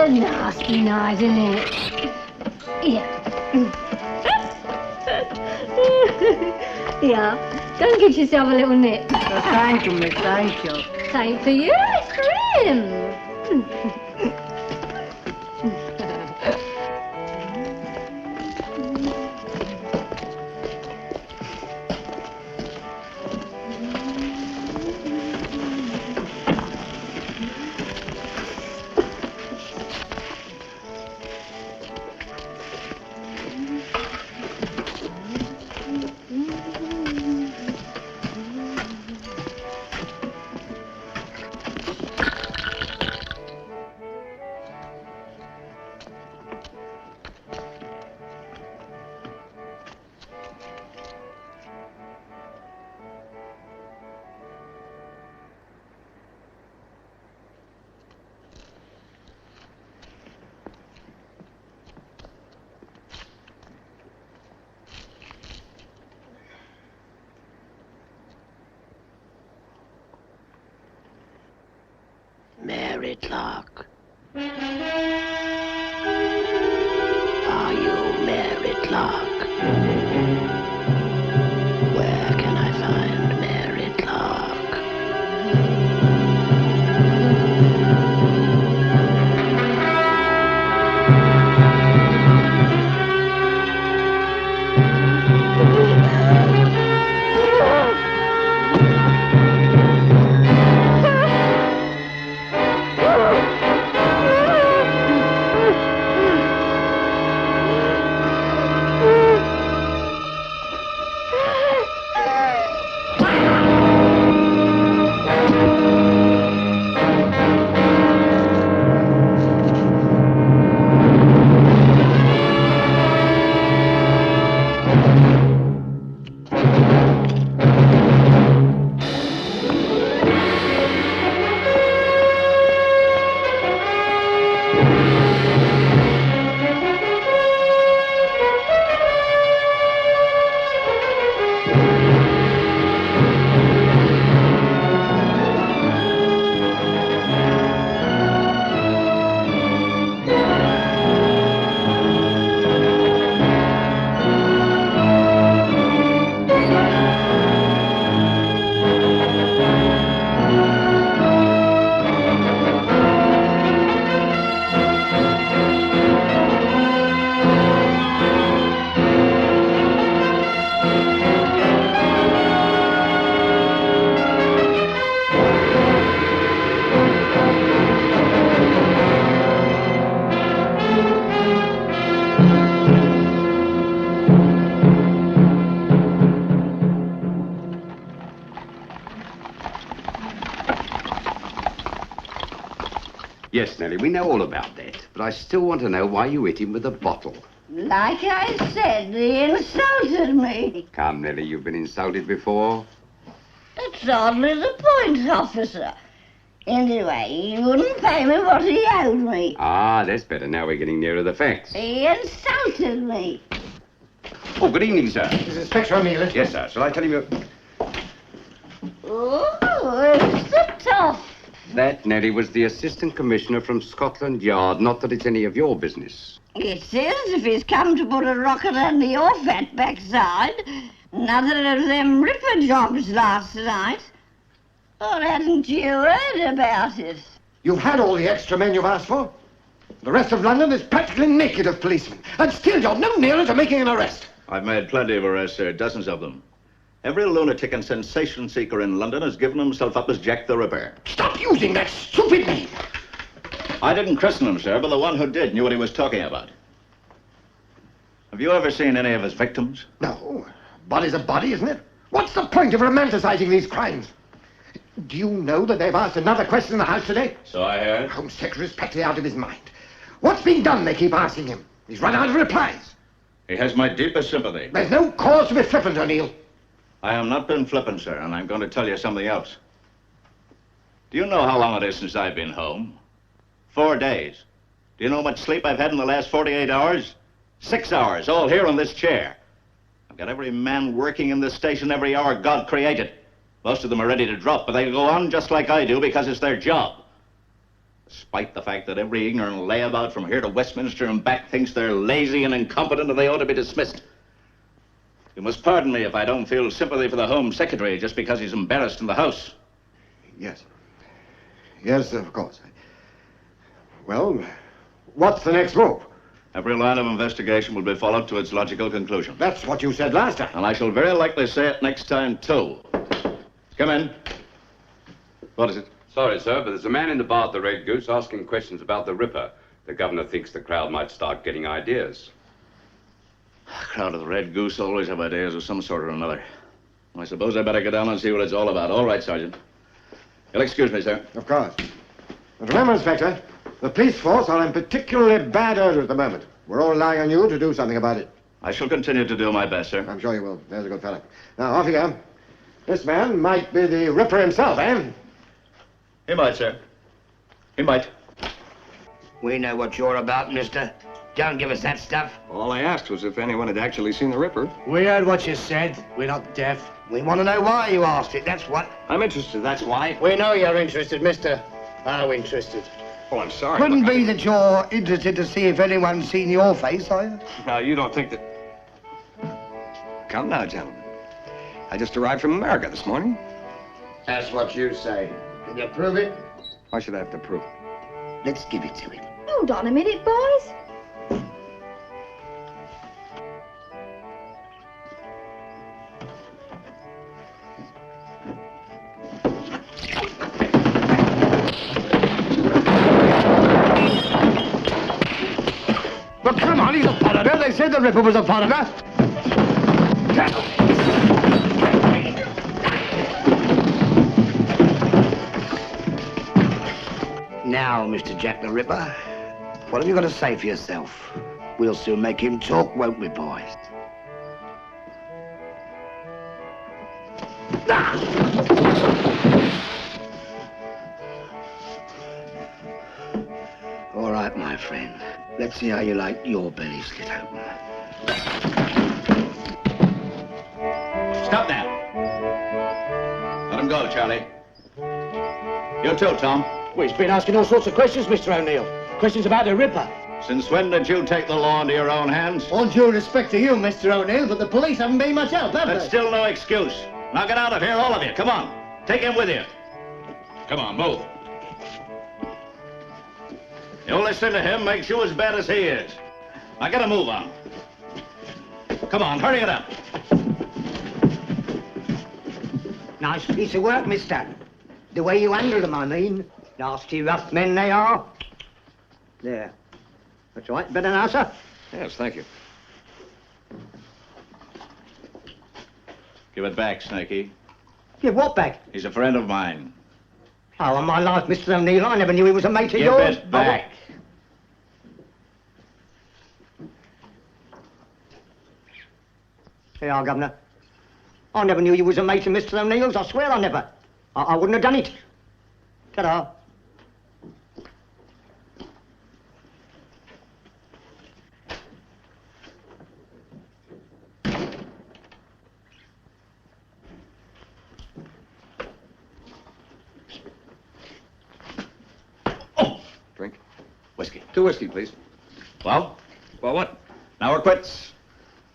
a nasty night, isn't it? Yeah. Yeah. Go and get yourself a little nip. Oh, thank you, miss, thank you. Same for you, it's for him. Mary Clark. Are you Mary Clark? Where can I find Mary Clark? Yes, Nellie, we know all about that, but I still want to know why you hit him with a bottle. Like I said, he insulted me. Come, Nellie, you've been insulted before. That's hardly the point, officer. Anyway, he wouldn't pay me what he owed me. Ah, that's better. Now we're getting nearer the facts. He insulted me. Oh, good evening, sir. This is Inspector O'Neill. Yes, sir. Shall I tell you? Oh, it's the tough. That, Nellie, was the Assistant Commissioner from Scotland Yard. Not that it's any of your business. It is, if he's come to put a rocket under your fat backside. Another of them ripper jobs last night. Or hadn't you heard about it? You've had all the extra men you've asked for. The rest of London is practically naked of policemen. And still you're no nearer to making an arrest. I've made plenty of arrests, sir, dozens of them. Every lunatic and sensation seeker in London has given himself up as Jack the Ripper. Stop using that stupid name. I didn't christen him, sir, but the one who did knew what he was talking about. Have you ever seen any of his victims? No. Body's a body, isn't it? What's the point of romanticizing these crimes? Do you know that they've asked another question in the House today? So I heard. Home Secretary's practically out of his mind. What's being done, they keep asking him. He's run out of replies. He has my deepest sympathy. There's no cause to be flippant, O'Neill. I have not been flippant, sir, and I'm going to tell you something else. Do you know how long it is since I've been home? 4 days. Do you know how much sleep I've had in the last 48 hours? 6 hours, all here on this chair. I've got every man working in this station every hour God created. Most of them are ready to drop, but they go on just like I do because it's their job. Despite the fact that every ignorant layabout from here to Westminster and back thinks they're lazy and incompetent and they ought to be dismissed. You must pardon me if I don't feel sympathy for the Home Secretary just because he's embarrassed in the House. Yes. Yes, of course. Well, what's the next move? Every line of investigation will be followed to its logical conclusion. That's what you said last time. And I shall very likely say it next time, too. Come in. What is it? Sorry, sir, but there's a man in the bar at the Red Goose asking questions about the Ripper. The governor thinks the crowd might start getting ideas. The crowd of the Red Goose always have ideas of some sort or another. I suppose I better go down and see what it's all about. All right, Sergeant. You'll excuse me, sir. Of course. But remember, Inspector, the police force are in particularly bad odor at the moment. We're all relying on you to do something about it. I shall continue to do my best, sir. I'm sure you will. There's a good fellow. Now, off you go. This man might be the Ripper himself, eh? He might, sir. He might. We know what you're about, mister. Don't give us that stuff. All I asked was if anyone had actually seen the Ripper. We heard what you said. We're not deaf. We want to know why you asked it, that's what. I'm interested, that's why. We know you're interested, mister. How interested? Oh, I'm sorry. Couldn't be that you're interested to see if anyone's seen your face, are you? Now, you don't think that... Come now, gentlemen. I just arrived from America this morning. That's what you say. Can you prove it? Why should I have to prove it? Let's give it to him. Hold on a minute, boys. But come on, he's a foreigner. They said the Ripper was a foreigner. Now, Mr. Jack the Ripper, what have you got to say for yourself? We'll soon make him talk, won't we, boys? All right, my friend. Let's see how you like your belly slit open. Stop now. Let him go, Charlie. You too, Tom. Well, he's been asking all sorts of questions, Mr. O'Neill. Questions about the Ripper. Since when did you take the law into your own hands? All due respect to you, Mr. O'Neill, but the police haven't been much help, have That's they? still no excuse. Now get out of here, all of you. Come on. Take him with you. Come on, move. You listen to him makes you as bad as he is. Now get a move on. Come on, hurry it up. Nice piece of work, mister. The way you handle them, I mean. Nasty rough men they are. There. That's right. Better now, sir? Yes, thank you. Give it back, Snaky. Give what back? He's a friend of mine. Oh, on my life, Mr. O'Neill, I never knew he was a mate of Give yours. it back. Here you are, Governor. I never knew you was a mate of Mr. O'Neill's. I swear I never. I wouldn't have done it. Ta-da. Drink? Whiskey. 2 whiskey, please. Well, Well, what? now we're quits.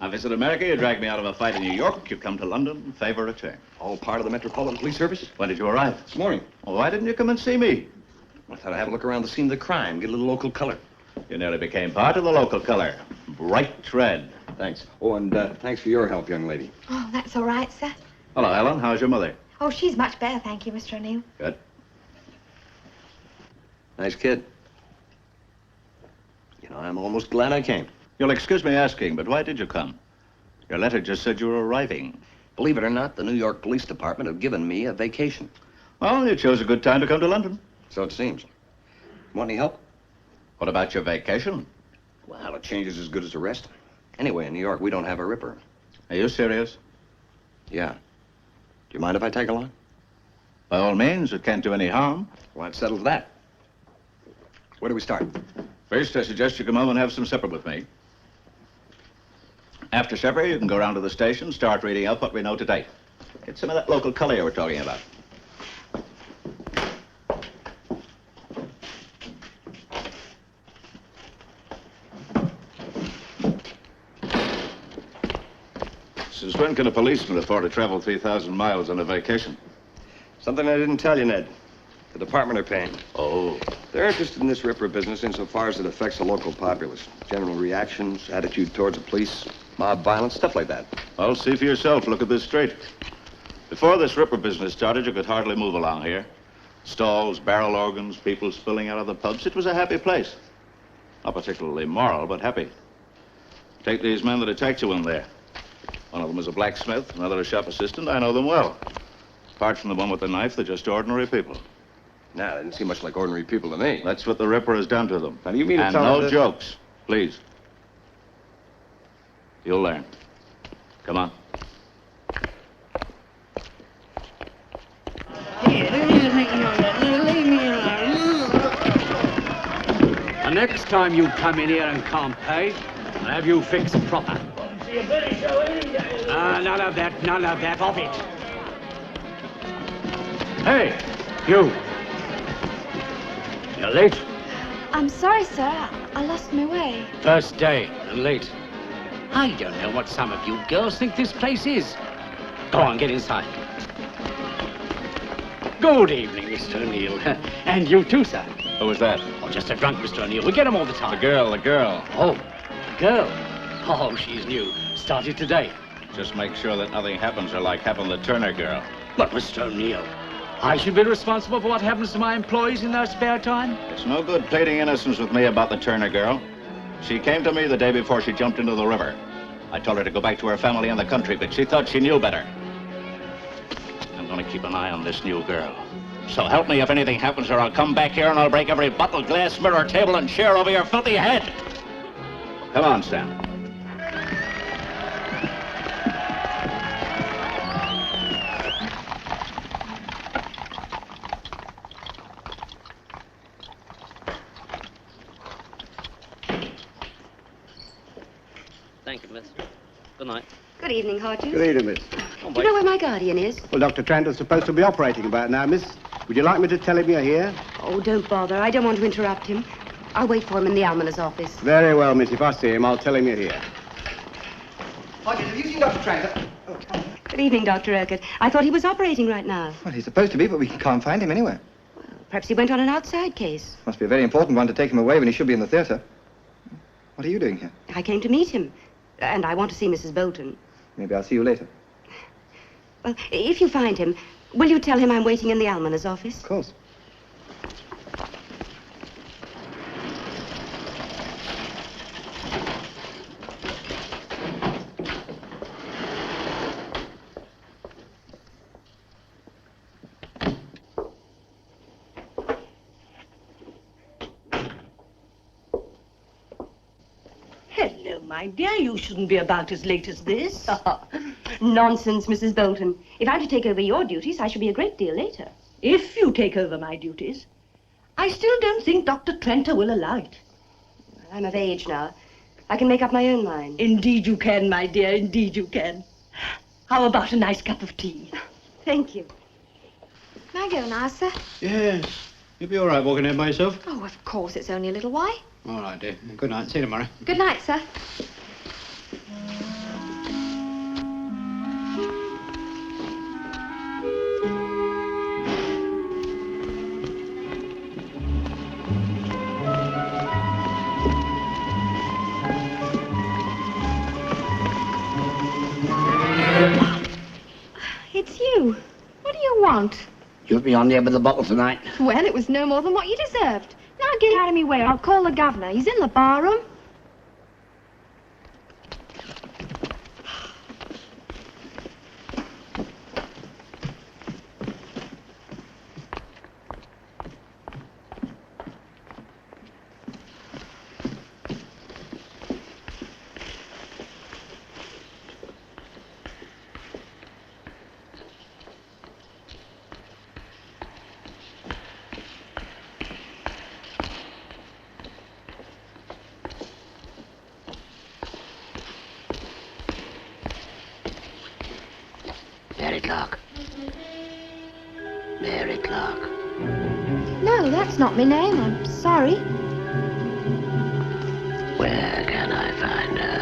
I visit America, you dragged me out of a fight in New York, you come to London, favor return. All part of the Metropolitan Police Service? When did you arrive? This morning. Well, why didn't you come and see me? I thought I'd have a look around the scene of the crime, get a little local color. You nearly became part of the local color. Bright red. Thanks. Oh, and thanks for your help, young lady. Oh, that's all right, sir. Hello, Helen. How's your mother? Oh, she's much better, thank you, Mr. O'Neill. Good. Nice kid. You know, I'm almost glad I came. You'll excuse me asking, but why did you come? Your letter just said you were arriving. Believe it or not, the New York Police Department have given me a vacation. Well, you chose a good time to come to London. So it seems. Want any help? What about your vacation? Well, a change is as good as a rest. Anyway, in New York, we don't have a Ripper. Are you serious? Yeah. Do you mind if I tag along? By all means, it can't do any harm. Well, that settles that. Where do we start? First, I suggest you come home and have some supper with me. After supper, you can go round to the station, start reading up what we know to date. Get some of that local color you were talking about. Since when can a policeman afford to travel 3,000 miles on a vacation? Something I didn't tell you, Ned. The department are paying. Oh. They're interested in this Ripper business insofar as it affects the local populace. General reactions, attitude towards the police, mob violence, stuff like that. Well, see for yourself. Look at this street. Before this Ripper business started, you could hardly move along here. Stalls, barrel organs, people spilling out of the pubs. It was a happy place. Not particularly moral, but happy. Take these men that attacked you in there. One of them was a blacksmith, another a shop assistant. I know them well. Apart from the one with the knife, they're just ordinary people. Nah, they didn't seem much like ordinary people to me. That's what the Ripper has done to them. Now, do you mean to And tell me no that- jokes, please. You'll learn. Come on. The next time you come in here and can't pay, I'll have you fixed proper. None of that, off it. Hey, you. You're late. I'm sorry, sir. I lost my way. First day and late. I don't know what some of you girls think this place is. Go on, get inside. Good evening, Mr. O'Neill. And you too, sir. Who was that? Oh, just a drunk, Mr. O'Neill. We get him all the time. The girl. Oh, the girl. Oh, she's new. Started today. Just make sure that nothing happens or like happened to the Turner girl. But, Mr. O'Neill, I should be responsible for what happens to my employees in their spare time. It's no good pleading innocence with me about the Turner girl. She came to me the day before she jumped into the river. I told her to go back to her family in the country, but she thought she knew better. I'm going to keep an eye on this new girl. So help me if anything happens, or I'll come back here and I'll break every bottle, glass, mirror, table, and chair over your filthy head. Come on, Sam. Thank you, miss. Good night. Good evening, Hodges. Good evening, miss. Do you know where my guardian is? Well, Dr. Trent is supposed to be operating about now, miss. Would you like me to tell him you're here? Oh, don't bother. I don't want to interrupt him. I'll wait for him in the almoner's office. Very well, miss. If I see him, I'll tell him you're here. Hodges, have you seen Dr. Trent? Good evening, Dr. Urquhart. I thought he was operating right now. Well, he's supposed to be, but we can't find him anywhere. Perhaps he went on an outside case. Must be a very important one to take him away when he should be in the theater. What are you doing here? I came to meet him. And I want to see Mrs. Bolton. Maybe I'll see you later. Well, if you find him, will you tell him I'm waiting in the almoner's office? Of course. Hello, my dear. You shouldn't be about as late as this. Nonsense, Mrs. Bolton. If I'm to take over your duties, I shall be a great deal later. If you take over my duties, I still don't think Dr. Trenter will allow it. I'm of age now. I can make up my own mind. Indeed you can, my dear. Indeed you can. How about a nice cup of tea? Thank you. Can I go now, sir? Yes. You'll be all right walking in by yourself? Oh, of course. It's only a little while. All right, dear. Good night. See you tomorrow. Good night, sir. It's you. What do you want? You'll be on there with the bottle tonight. Well, it was no more than what you deserved. Now get out of me way. I'll call the governor. He's in the barroom. Mary Clark. Mary Clark. No, that's not my name. I'm sorry. Where can I find her?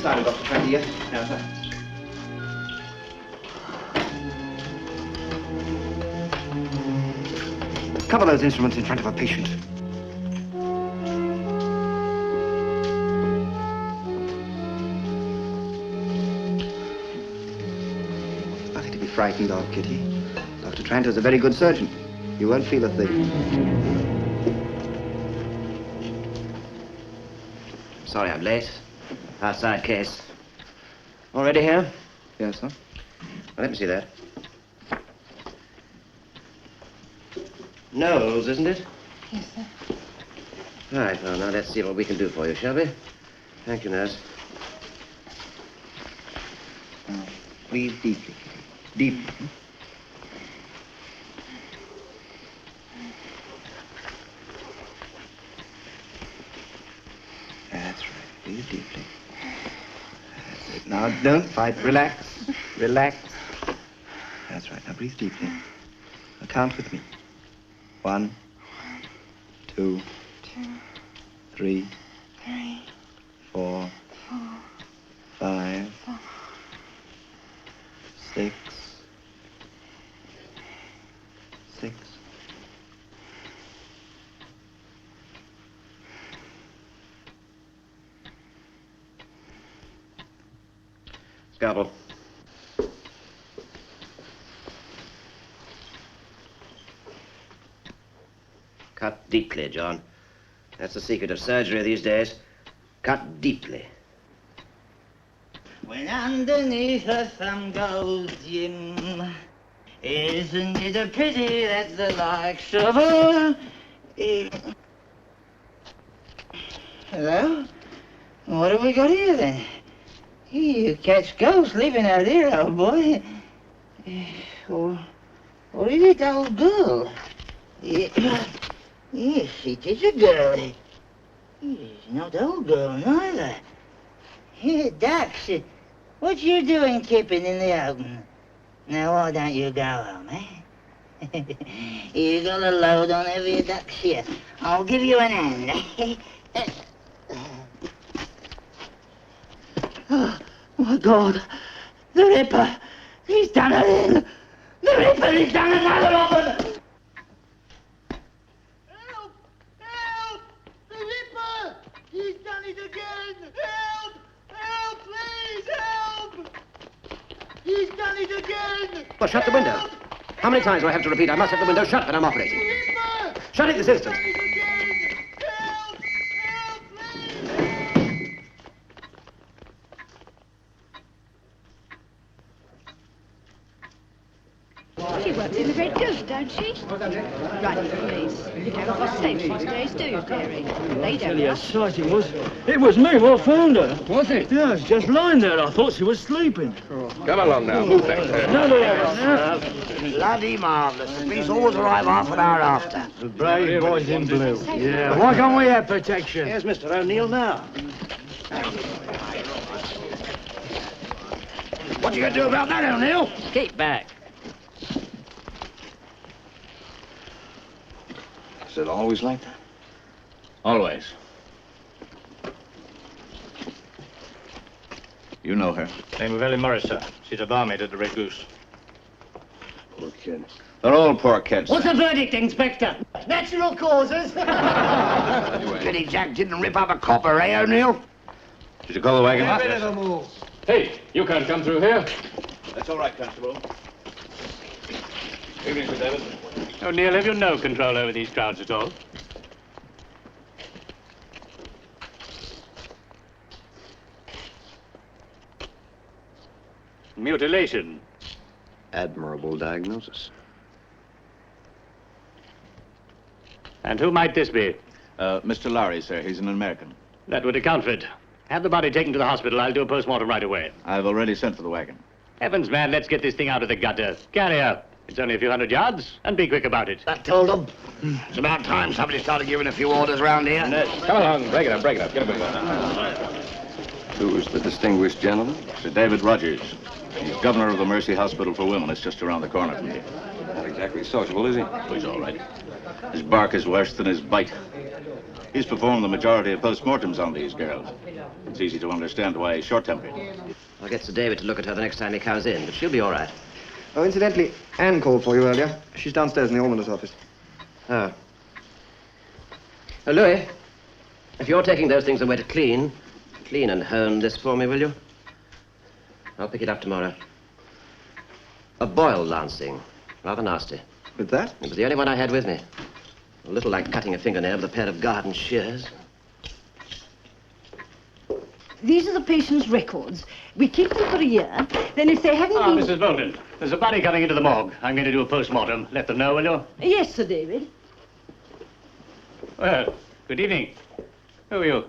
Hairstyling, Dr. Trent, here. No, sir. Cover those instruments in front of a patient. Nothing to be frightened of, Kitty. Dr. Tranter's a very good surgeon. You won't feel a thing. Sorry I'm late. Outside case. Already here? Yes, sir. Well, let me see that. Knowles, isn't it? Yes, sir. All right, well, now let's see what we can do for you, shall we? Thank you, nurse. Now, breathe deeply. Deeply. That's right. Breathe deeply. That's it. Now, don't fight. Relax. Relax. That's right. Now, breathe deeply. Now, count with me. 1, 2, 3, 4, 5, 6, 6. Scalpel. Cut deeply, John. That's the secret of surgery these days. Cut deeply. When underneath her thumb goes Jim, isn't it a pity that the likes of her... Hello? What have we got here, then? You catch ghosts living out here, old boy. Or is it old girl? Yes, it is a girl. It's not old girl, neither. Here, Dax, what you doing keeping in the open? Now, why don't you go home, eh? You got a load on every ducks here. I'll give you an hand. Oh, my God. The Ripper. He's done it in. The Ripper, he's done another of them. Help! Help! The Ripper! He's done it again! Help! Help, please, help! He's done it again! Well, shut the window. How many times do I have to repeat? I must have the window shut when I'm operating. Shut it this instant. She works in the Red Goose, don't she? Right, please. You don't have to save these days, do you, dearie? They don't. Tell you a sight, it was me what found her. Was it? Yeah, she was just lying there. I thought she was sleeping. Come along now. Move that. No. Bloody marvellous. The police always arrive half an hour after. The brave boys in blue. Yeah, why can't we have protection? Here's Mr. O'Neill now. What you gonna do about that, O'Neill? Keep back. Is it always like that? Always. You know her. Name of Ellie Morris, sir. She's a barmaid at the Red Goose. Poor kid. They're all poor kids. What's the verdict, Inspector? Natural causes. Pity Jack didn't rip up a copper, eh, O'Neill? Did you call the wagon? Hey, you can't come through here. That's all right, Constable. Evening, Sir David. O'Neill, have you no control over these crowds at all? Mutilation. Admirable diagnosis. And who might this be? Mr. Lowry, sir. He's an American. That would account for it. Have the body taken to the hospital. I'll do a postmortem right away. I've already sent for the wagon. Heavens, man, let's get this thing out of the gutter. Carry her. It's only a few hundred yards, and be quick about it. That told them. It's about time somebody started giving a few orders round here. Come along, break it up, break it up. Get a big one. Who is the distinguished gentleman? Sir David Rogers. He's governor of the Mercy Hospital for Women. It's just around the corner from here. Not exactly sociable, is he? Oh, he's all right. His bark is worse than his bite. He's performed the majority of postmortems on these girls. It's easy to understand why he's short-tempered. I'll get Sir David to look at her the next time he comes in, but she'll be all right. Oh, incidentally, Anne called for you earlier. She's downstairs in the almoner's office. Oh. Louis, if you're taking those things away to clean and hone this for me, will you? I'll pick it up tomorrow. A boil lancing. Rather nasty. With that? It was the only one I had with me. A little like cutting a fingernail with a pair of garden shears. These are the patient's records. We keep them for a year. Then if they haven't been... Mrs. Bolton, there's a body coming into the morgue. I'm going to do a post-mortem. Let them know, will you? Yes, Sir David. Well, good evening. Who are you?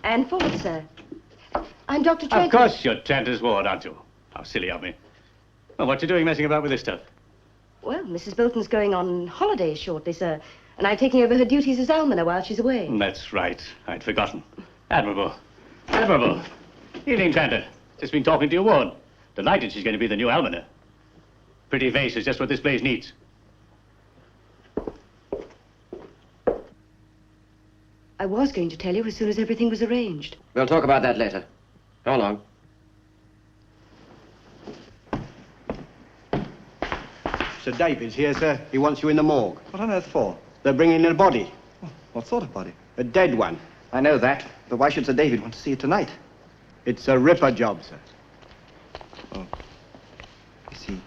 Anne Ford, sir. I'm Dr. Trent. Of course you're Tranter's ward, aren't you? How silly of me. Well, what you doing messing about with this stuff? Well, Mrs. Bolton's going on holiday shortly, sir. And I'm taking over her duties as almoner while she's away. That's right. I'd forgotten. Admirable. Admirable. Evening, Tranter. Just been talking to your ward. Delighted she's going to be the new almoner. Pretty face is just what this place needs. I was going to tell you as soon as everything was arranged. We'll talk about that later. Go along. Sir David's here, sir. He wants you in the morgue. What on earth for? They're bringing in a body. What sort of body? A dead one. I know that, but why should Sir David want to see it tonight? It's a ripper job, sir. Oh. I see.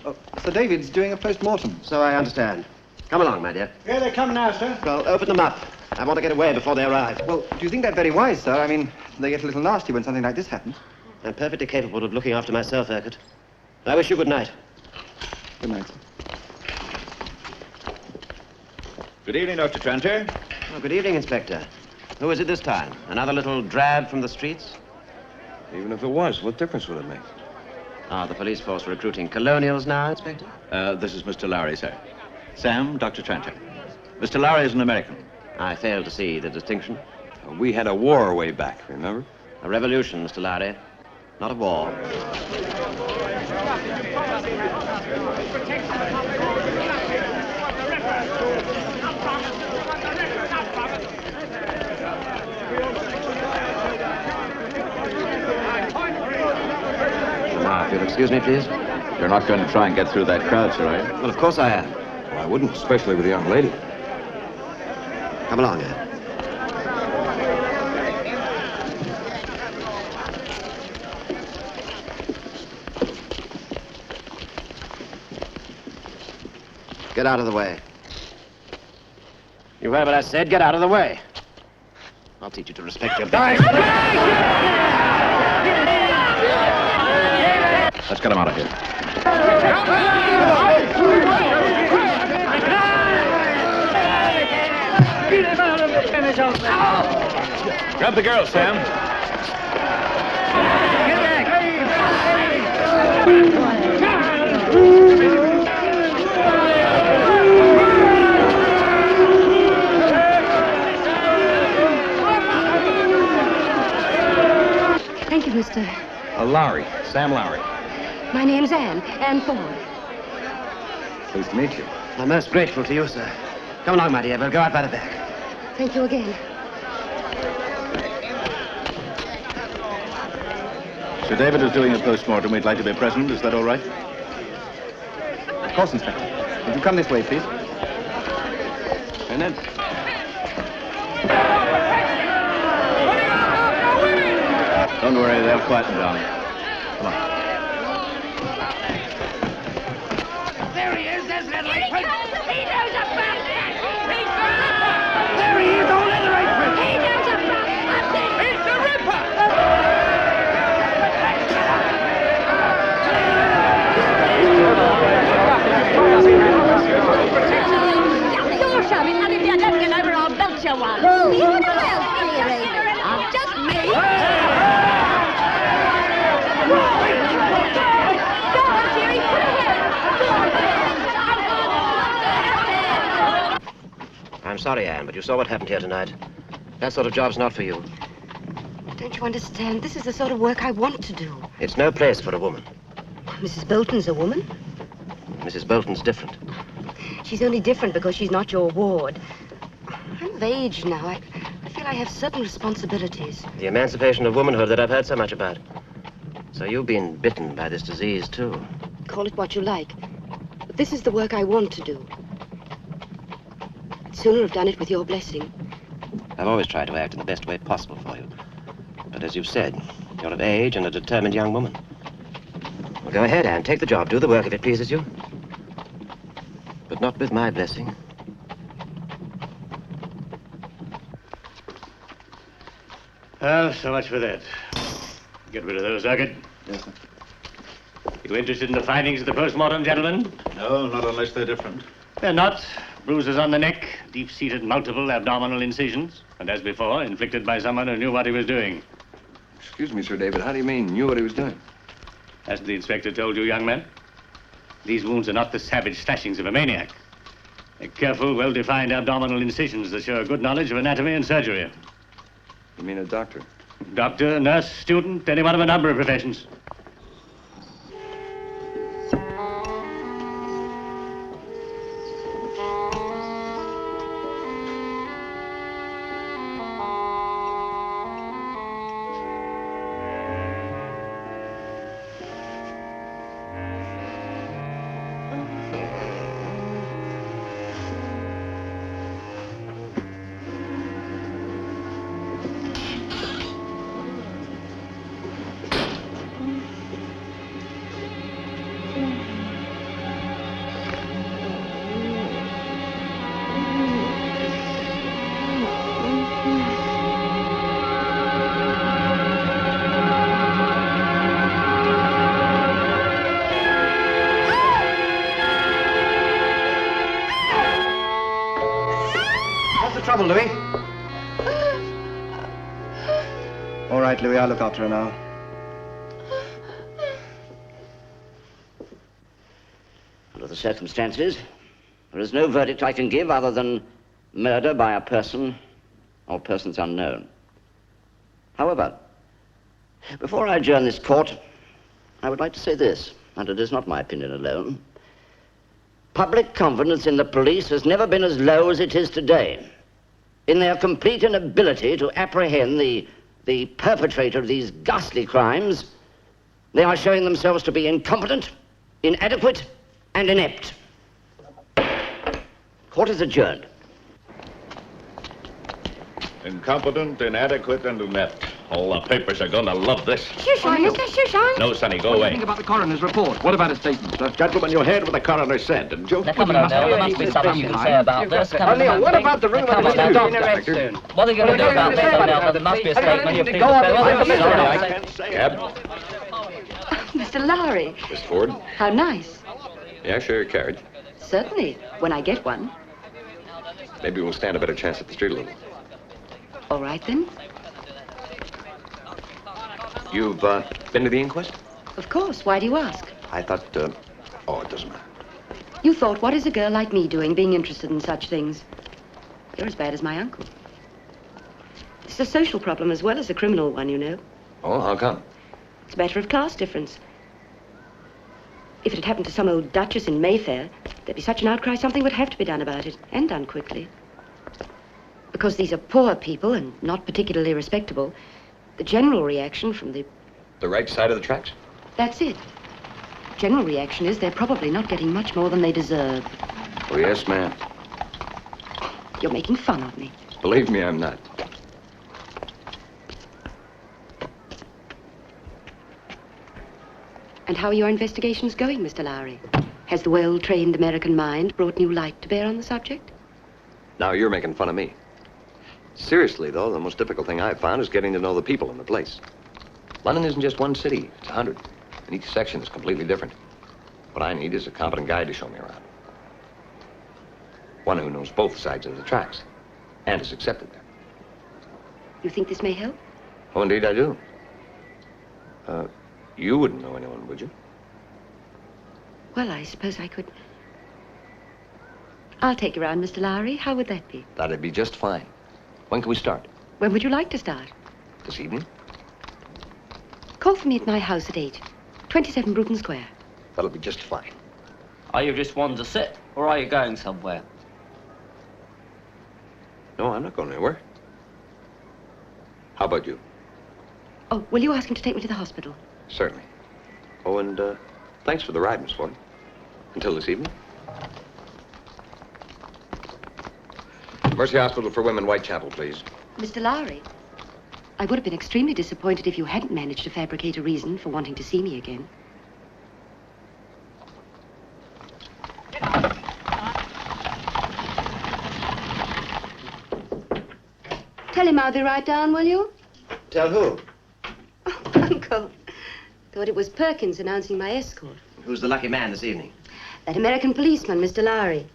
Oh, Sir David's doing a post-mortem. So I understand. Come along, my dear. Here they come now, sir. Well, open them up. I want to get away before they arrive. Well, do you think that very wise, sir? I mean, they get a little nasty when something like this happens. I'm perfectly capable of looking after myself, Urquhart. I wish you good night. Good night, sir. Good evening, Dr. Tranter. Oh, good evening, Inspector. Who is it this time? Another little drab from the streets? Even if it was, what difference would it make? Ah, the police force recruiting colonials now, Inspector? This is Mr. Lowry, sir. Sam, Dr. Tranter. Mr. Lowry is an American. I fail to see the distinction. We had a war way back, remember? A revolution, Mr. Lowry. Not a war. Now, if you'll excuse me, please. You're not going to try and get through that crowd, sir, are you? Well, of course I am. Well, I wouldn't, especially with a young lady. Come along, Anne. Get out of the way. You heard what I said? Get out of the way. I'll teach you to respect your body. Let's get him out of here. Grab the girl, Sam. Thank you, Mr. Lowry, Sam Lowry. My name's Anne Ford. Pleased to meet you. I'm most grateful to you, sir. Come along, my dear. We'll go out by the back. Thank you again. Sir David is doing a post-mortem. We'd like to be present. Is that all right? Of course, Inspector. Would you come this way, please? And then... Don't worry, they'll quieten down. Come on. There he is, there's that right foot. He knows a bastard. There he is, all in the right foot. He knows a bastard. It's the Ripper. You're shoving, and if you don't get over, I'll belt you one. Who? You know else, dearie? Just me. I'm sorry, Anne, but you saw what happened here tonight. That sort of job's not for you. Don't you understand? This is the sort of work I want to do. It's no place for a woman. Mrs. Bolton's a woman. Mrs. Bolton's different. She's only different because she's not your ward. I'm of age now. I feel I have certain responsibilities. The emancipation of womanhood that I've heard so much about. So you've been bitten by this disease, too. Call it what you like. But this is the work I want to do. I'd sooner have done it with your blessing. I've always tried to act in the best way possible for you. But as you've said, you're of age and a determined young woman. Well, go ahead, Anne. Take the job. Do the work if it pleases you. But not with my blessing. Well, so much for that. Get rid of those, Urquhart. Yes, sir. You interested in the findings of the post-mortem, gentlemen? No, not unless they're different. They're not. Bruises on the neck, deep-seated multiple abdominal incisions, and as before, inflicted by someone who knew what he was doing. Excuse me, Sir David, how do you mean, knew what he was doing? Hasn't the inspector told you, young man? These wounds are not the savage slashings of a maniac. They're careful, well-defined abdominal incisions that show a good knowledge of anatomy and surgery. You mean a doctor? Doctor, nurse, student, anyone of a number of professions. Trouble, Louis? All right, Louis, I'll look after her now. Under the circumstances, there is no verdict I can give other than murder by a person or persons unknown. However, before I adjourn this court, I would like to say this, and it is not my opinion alone. Public confidence in the police has never been as low as it is today. In their complete inability to apprehend the perpetrator of these ghastly crimes, they are showing themselves to be incompetent, inadequate, and inept. Court is adjourned. Incompetent, inadequate, and inept. All the papers are going to love this. Shush, mister, shush. No, Sonny, go What do you away. think about the coroner's report? What about his statement, sir? Gentlemen, you heard what the coroner said, didn't you? Now, come on, O'Neill, there must be something you can say about this. Come on, O'Neill, what about the room Come on, with the now. doctor? What are you going to do about this, O'Neill? There must be a statement. You please Go on, say, I can't say Cab? Mr. Lowry, Miss Ford? how nice. Yeah, share your carriage. Certainly, when I get one. Maybe we'll stand a better chance at the street a little. All right, then. You've been to the inquest? Of course. Why do you ask? I thought, oh, it doesn't matter. You thought, what is a girl like me doing, being interested in such things? You're as bad as my uncle. It's a social problem as well as a criminal one, you know. Oh, how come? It's a matter of class difference. If it had happened to some old duchess in Mayfair, there'd be such an outcry, something would have to be done about it, and done quickly. Because these are poor people and not particularly respectable, the general reaction from the... The right side of the tracks? That's it. General reaction is they're probably not getting much more than they deserve. Oh, yes, ma'am. You're making fun of me. Believe me, I'm not. And how are your investigations going, Mr. Lowry? Has the well-trained American mind brought new light to bear on the subject? Now you're making fun of me. Seriously, though, the most difficult thing I've found is getting to know the people in the place. London isn't just one city, it's 100. And each section is completely different. What I need is a competent guide to show me around. One who knows both sides of the tracks and is accepted there. You think this may help? Oh, indeed I do. You wouldn't know anyone, would you? Well, I suppose I could. I'll take you around, Mr. Lowry. How would that be? That'd be just fine. When can we start? When would you like to start? This evening? Call for me at my house at 8. 27 Bruton Square. That'll be just fine. Are you just one to sit? Or are you going somewhere? No, I'm not going anywhere. How about you? Oh, will you ask him to take me to the hospital? Certainly. Oh, and thanks for the ride, Miss Ford. Until this evening. Mercy Hospital for Women, Whitechapel, please. Mr. Lowry, I would have been extremely disappointed if you hadn't managed to fabricate a reason for wanting to see me again. Tell him I'll be right down, will you? Tell who? Oh, Uncle. Thought it was Perkins announcing my escort. Who's the lucky man this evening? That American policeman, Mr. Lowry.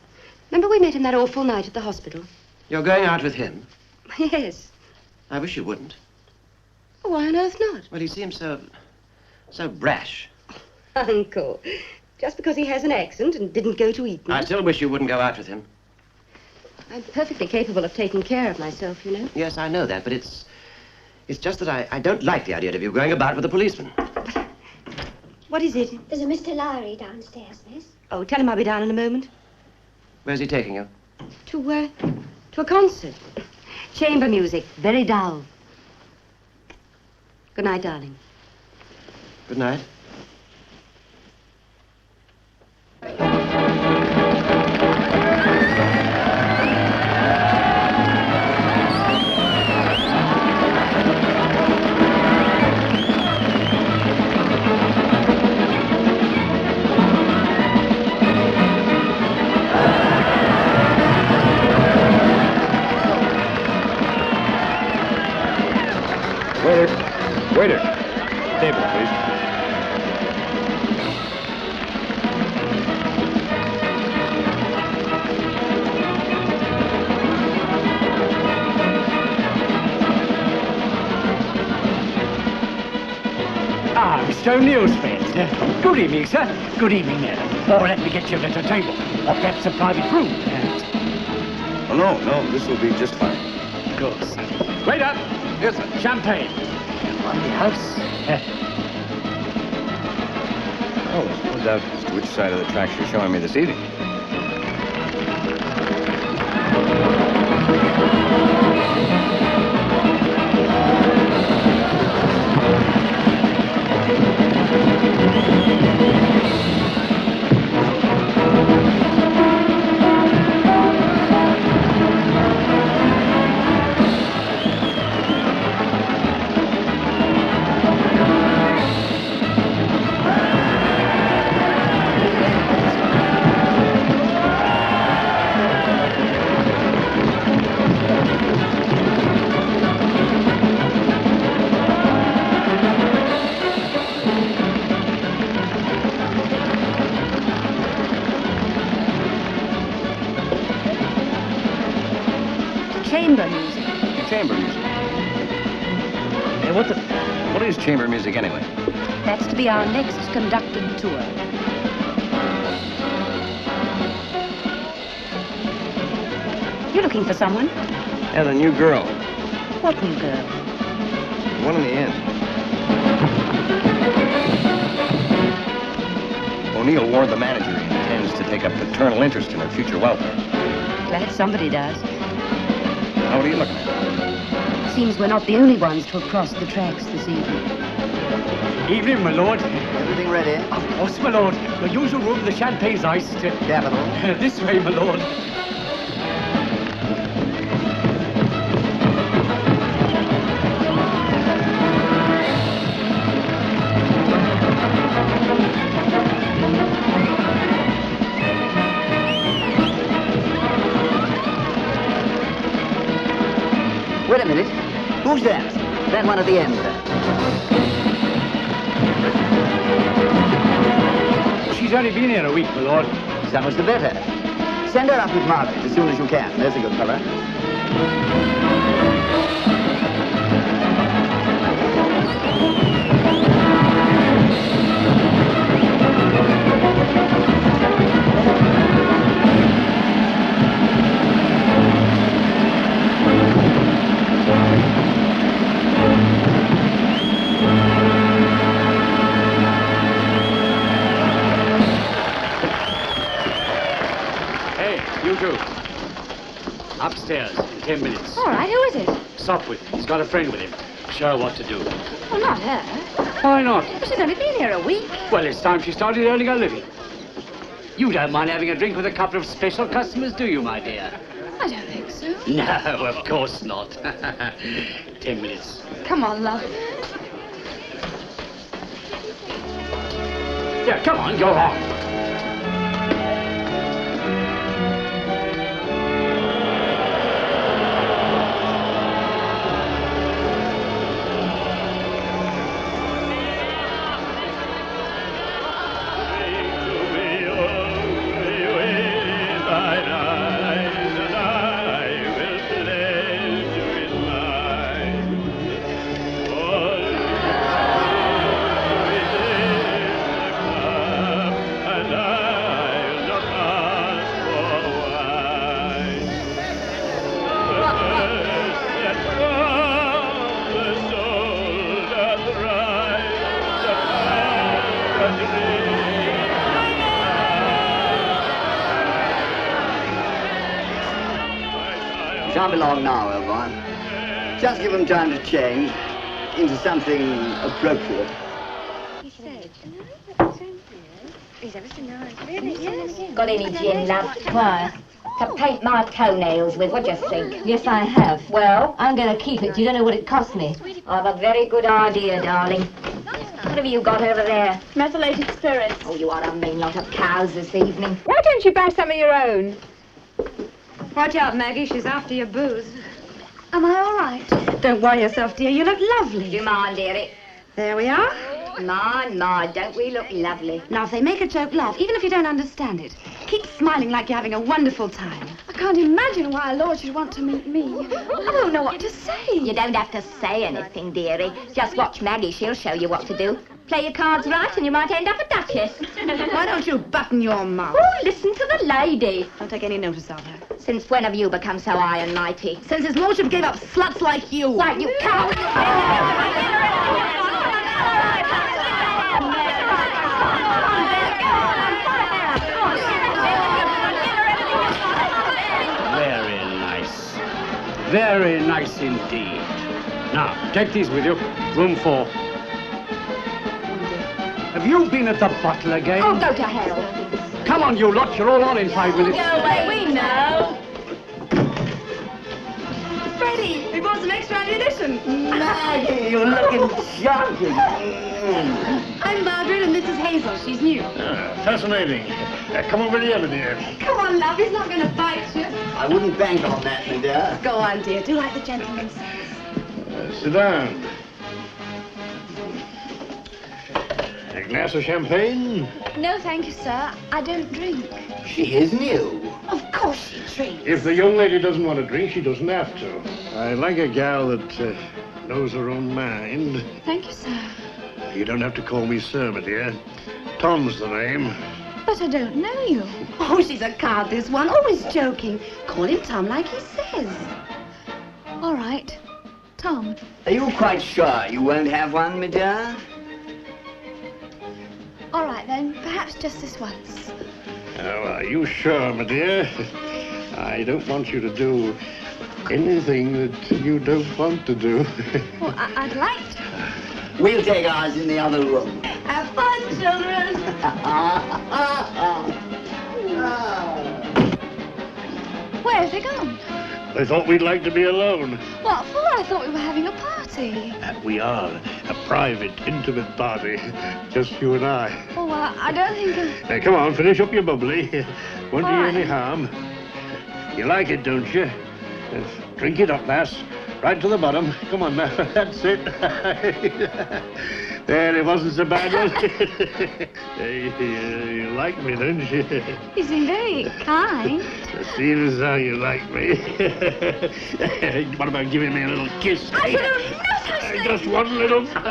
Remember we met him that awful night at the hospital? You're going out with him? Yes. I wish you wouldn't. Why on earth not? Well, he seems so brash. Uncle, just because he has an accent and didn't go to Eton. I still wish you wouldn't go out with him. I'm perfectly capable of taking care of myself, you know. Yes, I know that, but it's just that I don't like the idea of you going about with a policeman. What is it? There's a Mr. Lowry downstairs, miss. Oh, tell him I'll be down in a moment. Where's he taking you? To a concert. Chamber music, very dull. Good night, darling. Good night. Waiter. Table, please. Ah, Mr. O'Neill's friend. Good evening, sir. Good evening, Or let me get you a little table. Or perhaps a private room. Oh, no, this will be just fine. Good. Waiter. Yes, sir. Champagne. On the house. Oh, there's no doubt as to which side of the tracks you're showing me this evening. Chamber music. Chamber music. Hey, what is chamber music anyway? That's to be our next conducted tour. You're looking for someone? Yeah, the new girl. What new girl? The one in the inn. O'Neill warned the manager he intends to take a paternal interest in her future welfare. Glad somebody does. Now, what are you looking at? Seems we're not the only ones to have crossed the tracks this evening. Evening, my lord. Everything ready? Of course, my lord. The usual room, the champagne's iced. Capital. This way, my lord. Wait a minute. Who's that? That one at the end. She's only been here a week, my lord. So much the better. Send her up with Margaret as soon as you can. There's a good fellow. downstairs in 10 minutes. All right, who is it? Sopwith. He's got a friend with him. Show her what to do. Well, not her. Why not? Well, she's only been here a week. Well, it's time she started earning a living. You don't mind having a drink with a couple of special customers, do you, my dear? I don't think so. No, of course not. 10 minutes. Come on, love. Yeah, come on, go on. Shan't be long now, old boy. Just give them time to change into something appropriate. He said. He's ever so nice. Really? Yes. Got any gin, love? Why? To paint my toenails with, what do you think? Yes, I have. Well, I'm going to keep it. You don't know what it cost me. I've a very good idea, darling. What have you got over there? Methylated spirits. Oh, you are a mean lot of cows this evening. Why don't you buy some of your own? Watch out, Maggie. She's after your booze. Am I all right? Don't worry yourself, dear. You look lovely. Do you mind, dearie? There we are. My, don't we look lovely? Now, if they make a joke, laugh, even if you don't understand it. Keep smiling like you're having a wonderful time. I can't imagine why a lord should want to meet me. I don't know what to say. You don't have to say anything, dearie. Just watch Maggie. She'll show you what to do. Play your cards right and you might end up a duchess. Why don't you button your mouth? Oh, listen to the lady. Don't take any notice of her. Since when have you become so high and mighty? Since his lordship gave up sluts like you. Why, you coward! Very nice. Very nice indeed. Now, take these with you. Room 4. Have you been at the bottle again? Oh, go to hell. Come on, you lot. You're all on in 5 minutes. Go away, we know. Freddie, we bought some extra ammunition. Maggie, you're looking shocking. I'm Margaret and this is Hazel. She's new. Fascinating. Come over here, my dear. Come on, love. He's not going to bite you. I wouldn't bank on that, my dear. Go on, dear. Do like the gentleman says. Sit down. A glass of champagne? No, thank you, sir. I don't drink. She is new. Of course she drinks. If the young lady doesn't want to drink, she doesn't have to. I like a gal that knows her own mind. Thank you, sir. You don't have to call me sir, my dear. Tom's the name. But I don't know you. Oh, she's a card, this one. Always joking. Call him Tom like he says. All right. Tom. Are you quite sure you won't have one, my dear? All right, then. Perhaps just this once. Oh, are you sure, my dear? I don't want you to do anything that you don't want to do. Well, I'd like to. We'll take ours in the other room. Have fun, children. Where have they gone? I thought we'd like to be alone. What for? I thought we were having a party. We are. A private, intimate party. Just you and I. Oh, well, I don't think of... Now, come on, finish up your bubbly. Won't do you Why? any harm. You like it, don't you? Drink it up, lass. Right to the bottom. Come on now. That's it. There, it wasn't so bad, was it? You like me, don't you? You seem very kind. It seems as though you like me. What about giving me a little kiss? I should have not Just one little... Pour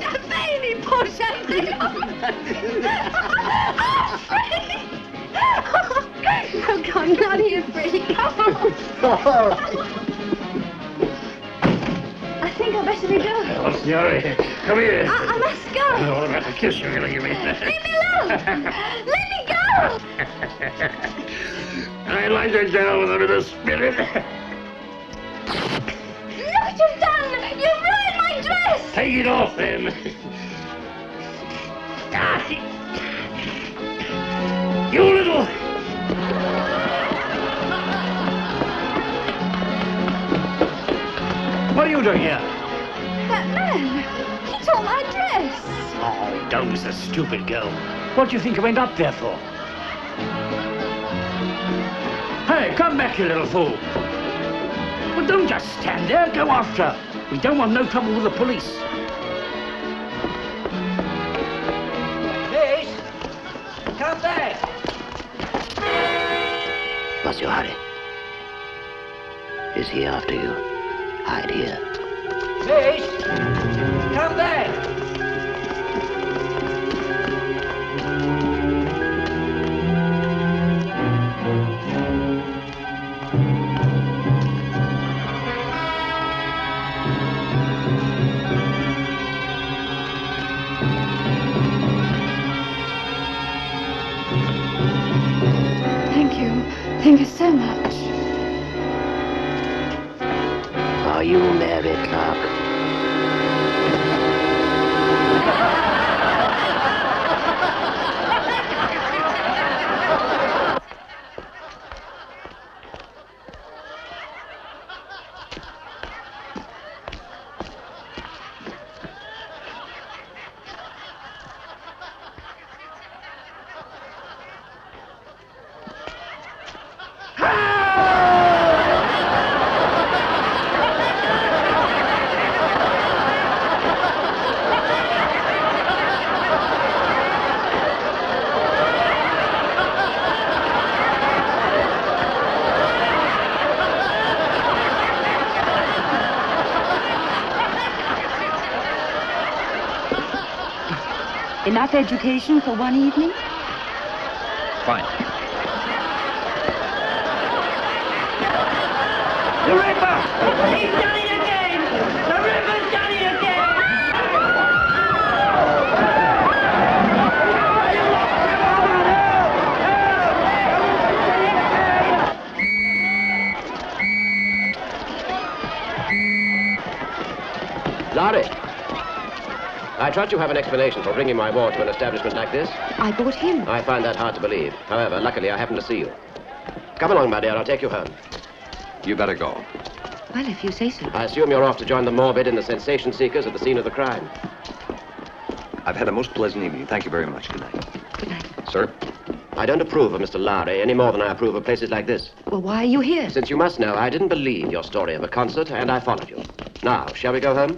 champagne, pour champagne. Oh, God, not here, Freddie. Come on. All right. I think I better be going. What's the hurry? Come here. I must go. What about the kiss you're going to give me? Leave me alone. Let me go. I like a girl with a bit of spirit. Look what you've done! You've ruined my dress! Take it off, then. You little... What are you doing here? That man, he tore my dress. Oh, don't be a stupid girl. What do you think I went up there for? Hey, come back, you little fool. Well, don't just stand there. Go after her. We don't want no trouble with the police. Miss! Come back! What's your hurry? Is he after you? Hide here. Miss! Come back! Thank you. Thank you so much. Are you Mary Clark? Enough education for one evening? Fine. The Ripper! He's done it again! The Ripper's done it again! Laurie! I trust you have an explanation for bringing my ward to an establishment like this. I brought him. I find that hard to believe. However, luckily I happen to see you. Come along, my dear, I'll take you home. You better go. Well, if you say so. I assume you're off to join the morbid and the sensation seekers at the scene of the crime. I've had a most pleasant evening. Thank you very much. Good night. Good night. Sir? I don't approve of Mr. Lowry any more than I approve of places like this. Well, why are you here? Since you must know, I didn't believe your story of a concert, and I followed you. Now, shall we go home?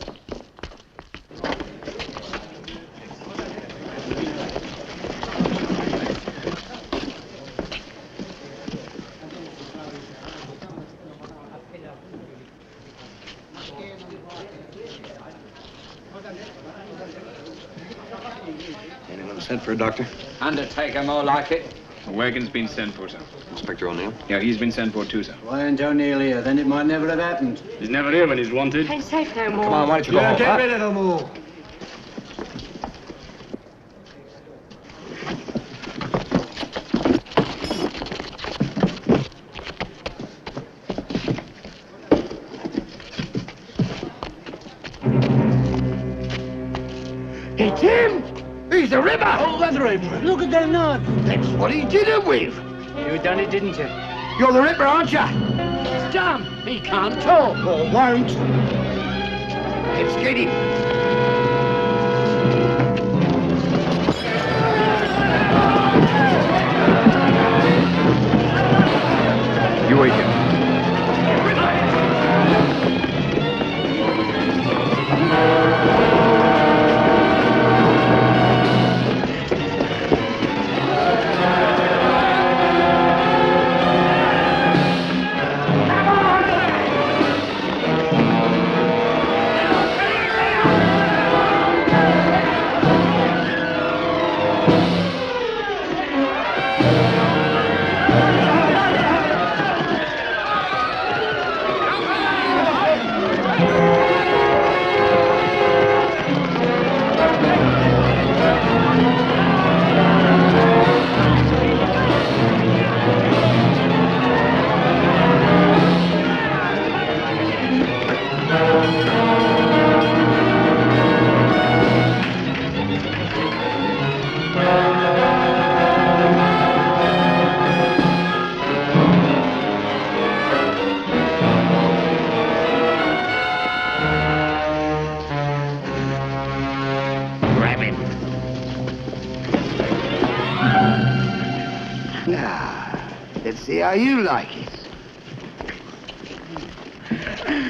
Anyone sent for a doctor? Undertaker, more like it. A wagon's been sent for, sir. Inspector O'Neill? Yeah, he's been sent for too, sir. Why ain't O'Neill here? Then it might never have happened. He's never here when he's wanted. Ain't safe no more. Come on, why don't you go home? Get rid of them all. It's him! He's the Ripper! Oh, leather apron. Look at that knife. That's what he did it with! You done it, didn't you? You're the Ripper, aren't you? It's dumb. He can't talk. Or won't. Let's get him. You wait here. men. Now, let's see how you like it.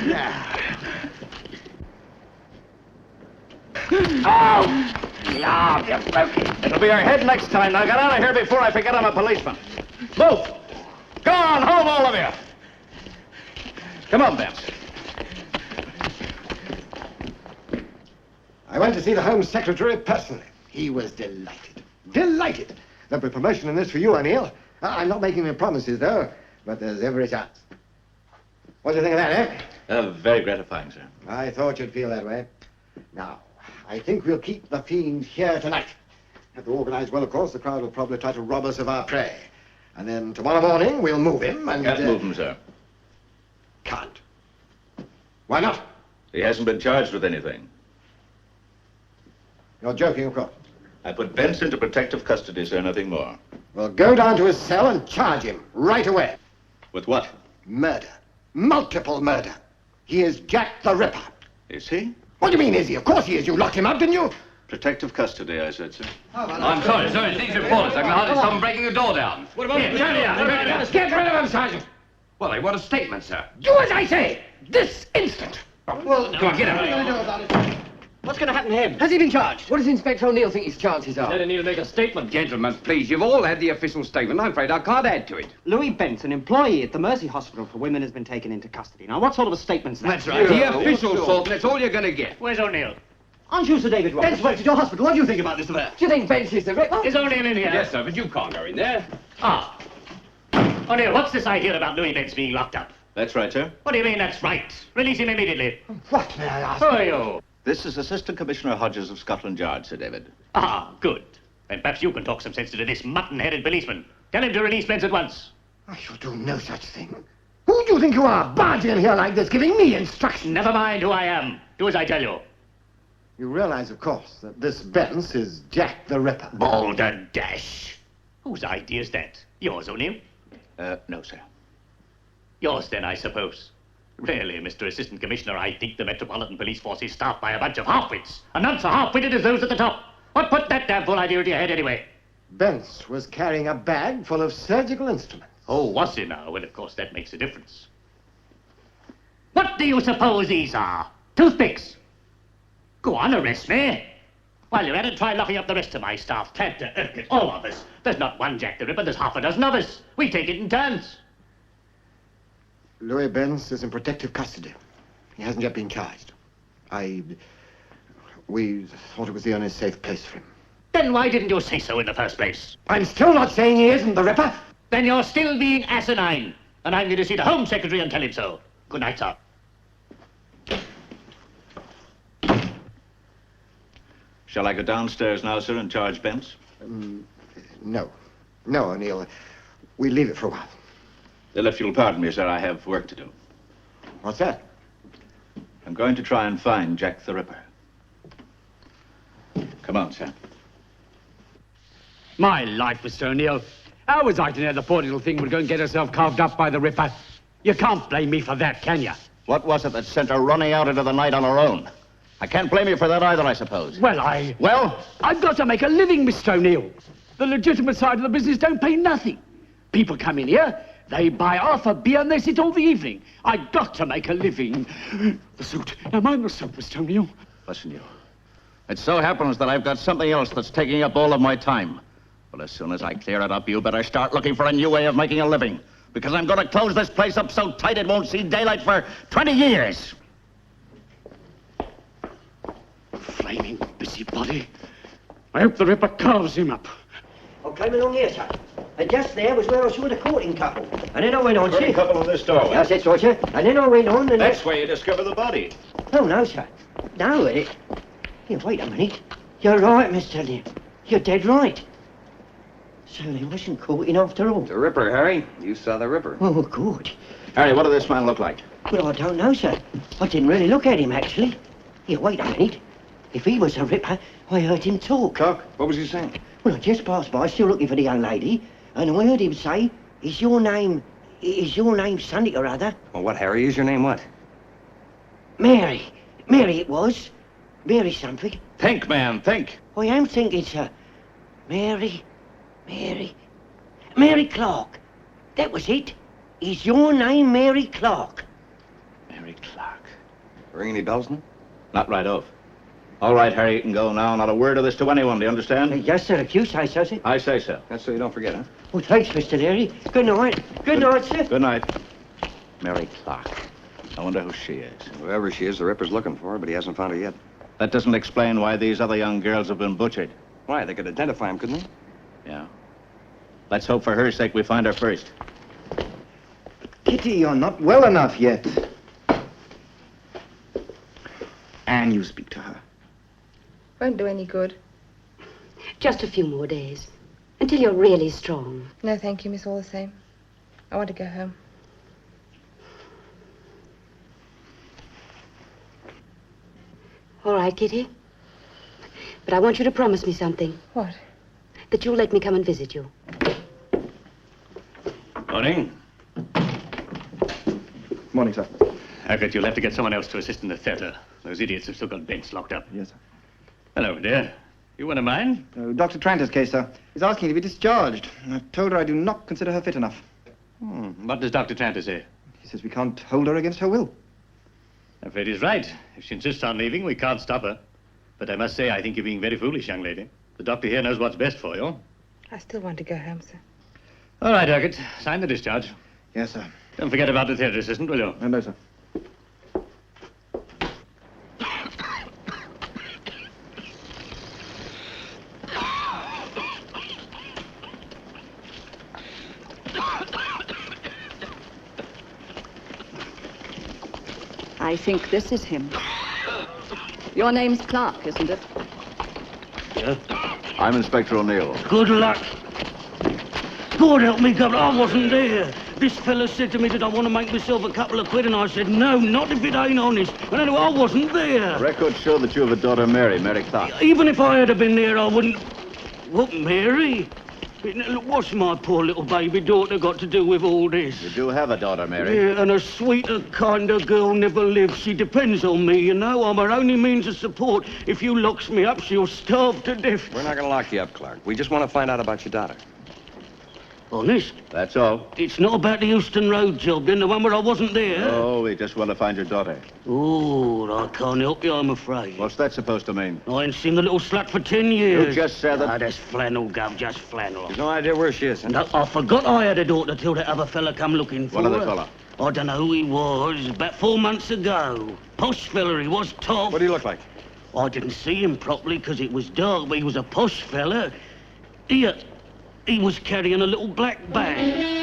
Now. Oh! Yeah, you broke it. It'll be your head next time. Now get out of here before I forget I'm a policeman. Move! Go on, home, all of you! Come on, Bence. I went to see the Home Secretary personally. He was delighted. Delighted. There'll be promotion in this for you, O'Neill. I'm not making any promises, though, but there's every chance. What do you think of that, eh? Very gratifying, sir. I thought you'd feel that way. Now, I think we'll keep the fiend here tonight. Have to organize well, of course. The crowd will probably try to rob us of our prey. And then tomorrow morning, we'll move him and... Can't move him, sir. Can't. Why not? He hasn't been charged with anything. You're joking, of course. I put Bence into protective custody, sir, nothing more. Well, go down to his cell and charge him right away. With what? Murder. Multiple murder. He is Jack the Ripper. Is he? What do you mean, is he? Of course he is. You locked him up, didn't you? Protective custody, I said, sir. I'm sorry, sir. These reporters. I can hardly stop them breaking the door down. What about him? Get rid of him, Sergeant. Well, they want a statement, sir. Do as I say. This instant. Well, come on, get out. What's going to happen to him? Has he been charged? What does Inspector O'Neill think his chances are? Let O'Neill make a statement. Gentlemen, please, you've all had the official statement. I'm afraid I can't add to it. Louis Bence, an employee at the Mercy Hospital for Women, has been taken into custody. Now, what sort of a statement's that? That's right. The official sort, and that's all you're going to get. Where's O'Neill? Aren't you Sir David Roberts? Bence works at your hospital. What do you think about this affair? Do you think Bence is the Ripper? Is O'Neill in here? Yes, sir, but you can't go in there. Ah. O'Neill, what's this idea about Louis Bence being locked up? That's right, sir. What do you mean, that's right? Release him immediately. What, may I ask? Who are you? This is Assistant Commissioner Hodges of Scotland Yard, Sir David. Ah, good. Then perhaps you can talk some sense into this mutton-headed policeman. Tell him to release Bence at once. I shall do no such thing. Who do you think you are, barging in here like this, giving me instructions? Never mind who I am. Do as I tell you. You realize, of course, that this Bence is Jack the Ripper. Balderdash. Whose idea's that? Yours, O'Neill? No, sir. Yours, then, I suppose. Really, Mr. Assistant Commissioner, I think the Metropolitan Police Force is staffed by a bunch of half-wits. And none so half-witted as those at the top. What put that damn fool idea into your head, anyway? Bence was carrying a bag full of surgical instruments. Oh, was he now? Well, of course, that makes a difference. What do you suppose these are? Toothpicks? Go on, arrest me. While you're at it, try locking up the rest of my staff. Cantor, Urquhart, all of us. There's not one Jack the Ripper, there's half a dozen of us. We take it in turns. Louis Bence is in protective custody. He hasn't yet been charged. We thought it was the only safe place for him. Then why didn't you say so in the first place? I'm still not saying he isn't the Ripper. Then you're still being asinine. And I'm going to see the Home Secretary and tell him so. Good night, sir. Shall I go downstairs now, sir, and charge Bence? No. No, O'Neill. We'll leave it for a while. Well, if you'll pardon me, sir, I have work to do. What's that? I'm going to try and find Jack the Ripper. Come on, sir. My life, Mr. O'Neill. How was I to know the poor little thing would go and get herself carved up by the Ripper? You can't blame me for that, can you? What was it that sent her running out into the night on her own? I can't blame you for that either, I suppose. Well, Well? I've got to make a living, Mr. O'Neill. The legitimate side of the business don't pay nothing. People come in here, they buy half a beer and they sit all the evening. I've got to make a living. The suit. Now mind the suit, Mr. O'Neill. Listen, you. It so happens that I've got something else that's taking up all of my time. Well, as soon as I clear it up, you better start looking for a new way of making a living. Because I'm going to close this place up so tight it won't see daylight for 20 years. Flaming busybody. I hope the Ripper carves him up. I came along here, sir. And just there was where I saw the courting couple. And then I went on, Courting couple in this doorway? Yes, that's right, sir. And then I went on and... That's where you discover the body. Oh, no, sir. No, Here, wait a minute. You're right, Mr. Lim. You're dead right. So they wasn't courting after all. The Ripper, Harry. You saw the Ripper. Oh, good. Harry, what did this man look like? Well, I don't know, sir. I didn't really look at him, actually. Here, wait a minute. If he was a Ripper, I heard him talk. Talk? What was he saying? Well, I just passed by, still looking for the young lady, and I heard him say, is your name something or other? Well, what, Harry? Is your name what? Mary. Mary it was. Mary something. Think, man, think. I am thinking, sir. Mary Clark. That was it. Is your name Mary Clark? Mary Clark. Ring any bells, no? Not right off. All right, Harry, you can go now. Not a word of this to anyone, do you understand? Yes, sir, if you say so, sir. I say so. That's so you don't forget, huh? Oh, thanks, Mr. Leary. Good night. Good night, sir. Good night. Mary Clark. I wonder who she is. Whoever she is, the Ripper's looking for her, but he hasn't found her yet. That doesn't explain why these other young girls have been butchered. Why? They could identify him, couldn't they? Yeah. Let's hope for her sake we find her first. Kitty, you're not well enough yet. Anne, you speak to her. Won't do any good. Just a few more days. Until you're really strong. No, thank you, miss, all the same. I want to go home. All right, Kitty. But I want you to promise me something. What? That you'll let me come and visit you. Morning. Morning, sir. Haggard, you'll have to get someone else to assist in the theatre. Those idiots have still got Bents locked up. Yes, sir. Hello, dear. You one of mine? Dr. Tranter's case, sir. He's asking to be discharged. I've told her I do not consider her fit enough. What does Dr. Tranter say? He says we can't hold her against her will. I'm afraid he's right. If she insists on leaving, we can't stop her. But I must say, I think you're being very foolish, young lady. The doctor here knows what's best for you. I still want to go home, sir. All right, Urquhart. Sign the discharge. Yes, sir. Don't forget about the theatre assistant, will you? No, sir. I think this is him. Your name's Clark, isn't it? Yeah? I'm Inspector O'Neill. Good luck. God help me, Governor, I wasn't there. This fella said to me that I want to make myself a couple of quid, and I said, no, not if it ain't honest. And anyway, I wasn't there. Records show that you have a daughter, Mary Clark. Even if I had been there, I wouldn't... What, Mary? Look, what's my poor little baby daughter got to do with all this? You do have a daughter, Mary. Yeah, and a sweeter, kinder girl never lived. She depends on me, you know. I'm her only means of support. If you locks me up, she'll starve to death. We're not going to lock you up, Clark. We just want to find out about your daughter. Honest? That's all. It's not about the Euston Road job, then, the one where I wasn't there? Oh, we just want to find your daughter. Oh, I can't help you, I'm afraid. What's that supposed to mean? I ain't seen the little slut for 10 years. You just said that... Ah, that's flannel, Gov, just flannel. There's no idea where she is. And I forgot I had a daughter till that other fella come looking for her. What other fella? I don't know who he was. About 4 months ago. Posh fella he was, tough. What do you look like? I didn't see him properly because it was dark, but he was a posh fella. He was carrying a little black bag.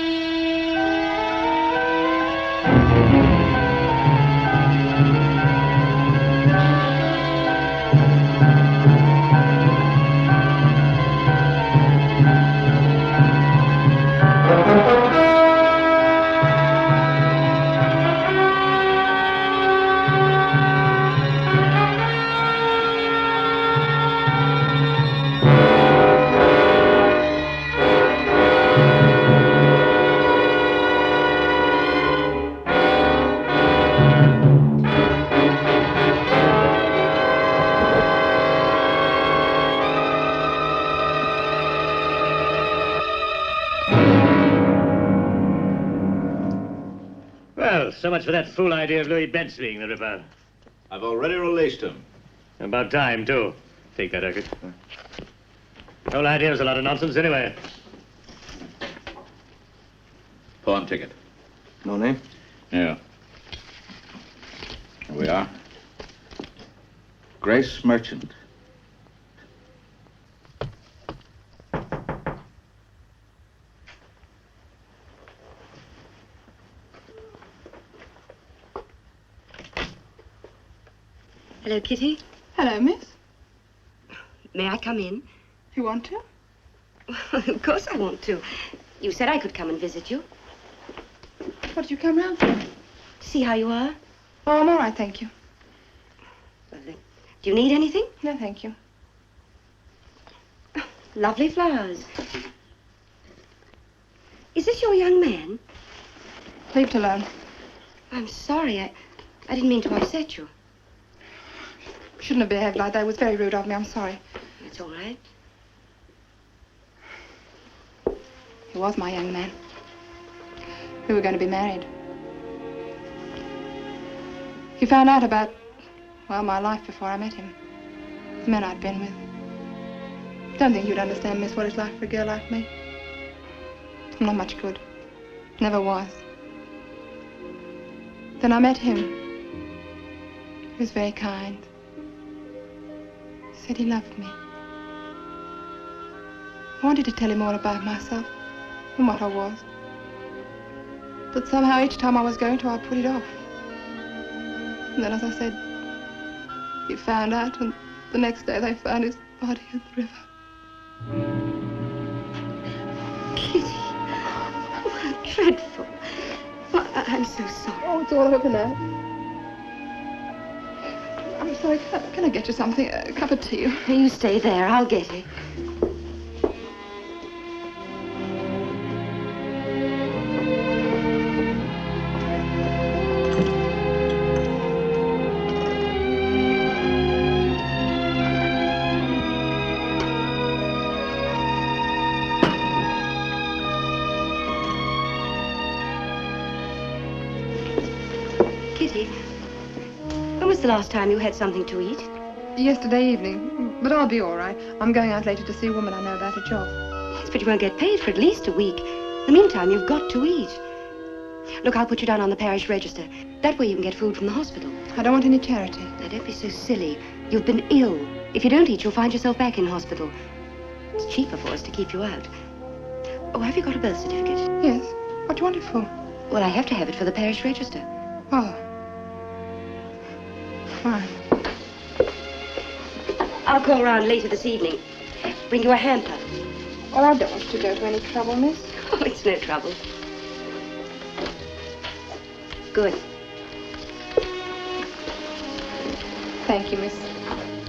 Well, so much for that fool idea of Louis Bent's being the Ripper. I've already released him. About time, too. Take that, Urquhart. The whole idea's a lot of nonsense anyway. Pawn ticket. No name? Yeah. Here we are. Grace Merchant. Hello, Kitty. Hello, miss. May I come in? You want to? Of course I want to. You said I could come and visit you. What did you come round for? See how you are. Oh, I'm all right, thank you. Well, do you need anything? No, thank you. Lovely flowers. Is this your young man? Leave it alone. I'm sorry. I didn't mean to upset you. Shouldn't have behaved like that. It was very rude of me. I'm sorry. It's all right. He was my young man. We were going to be married. He found out about, well, my life before I met him. The men I'd been with. Don't think you'd understand, miss, what it's like for a girl like me. I'm not much good. Never was. Then I met him. He was very kind. He said he loved me. I wanted to tell him all about myself and what I was. But somehow each time I was going to, I put it off. And then, as I said, he found out, and the next day they found his body in the river. Kitty. Oh, how dreadful. Oh, I'm so sorry. Oh, it's all over now. I'm sorry, can I get you something? A cup of tea? You stay there. I'll get it. Kitty, when was the last time you had something to eat? Yesterday evening, but I'll be all right. I'm going out later to see a woman I know about a job. Yes, but you won't get paid for at least a week. In the meantime, you've got to eat. Look, I'll put you down on the parish register. That way you can get food from the hospital. I don't want any charity. Now, don't be so silly. You've been ill. If you don't eat, you'll find yourself back in hospital. It's cheaper for us to keep you out. Oh, have you got a birth certificate? Yes. What do you want it for? Well, I have to have it for the parish register. Oh. Fine. I'll call round later this evening. Bring you a hamper. Well, I don't want you to go to any trouble, miss. Oh, it's no trouble. Good. Thank you, miss.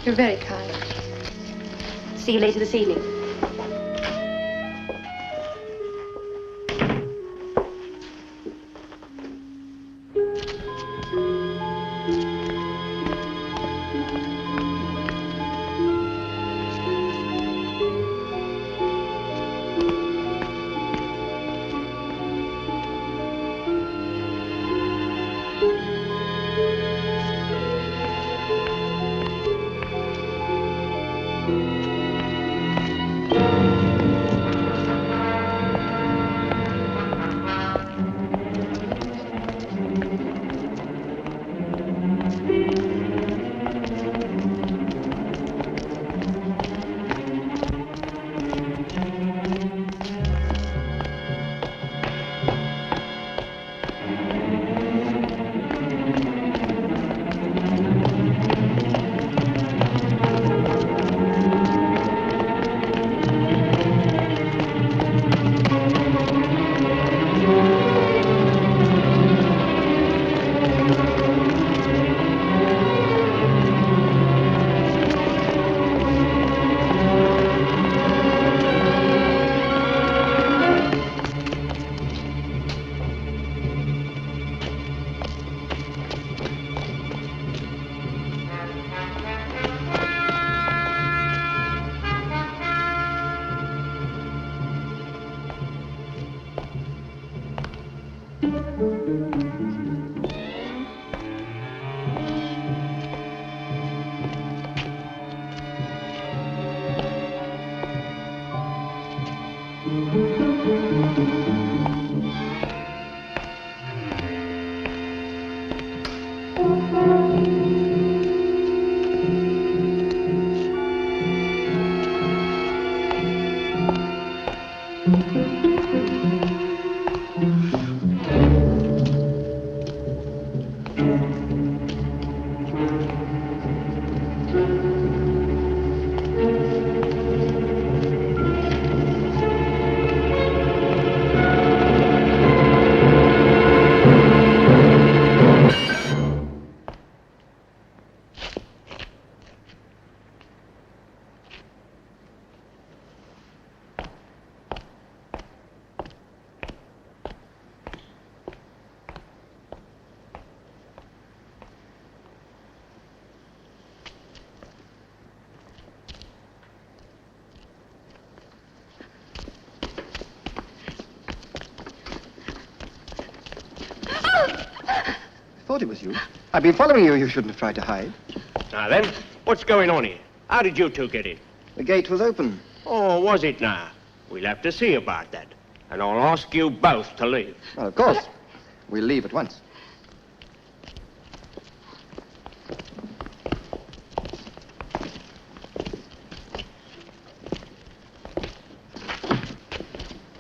You're very kind. See you later this evening. thought it was you. I've been following you. You shouldn't have tried to hide. Now then, what's going on here? How did you two get in? The gate was open. Oh, was it now? We'll have to see about that. And I'll ask you both to leave. Well, of course. We'll leave at once.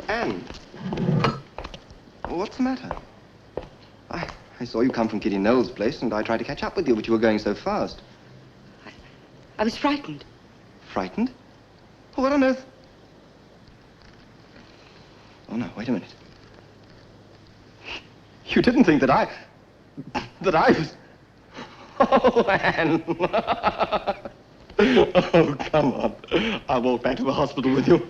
Anne. What's the matter? I saw you come from Kitty Knowles' place, and I tried to catch up with you, but you were going so fast. I was frightened. Frightened? Oh, what on earth? Oh, no, wait a minute. You didn't think that I was... Oh, Anne. Oh, come on. I'll walk back to the hospital with you.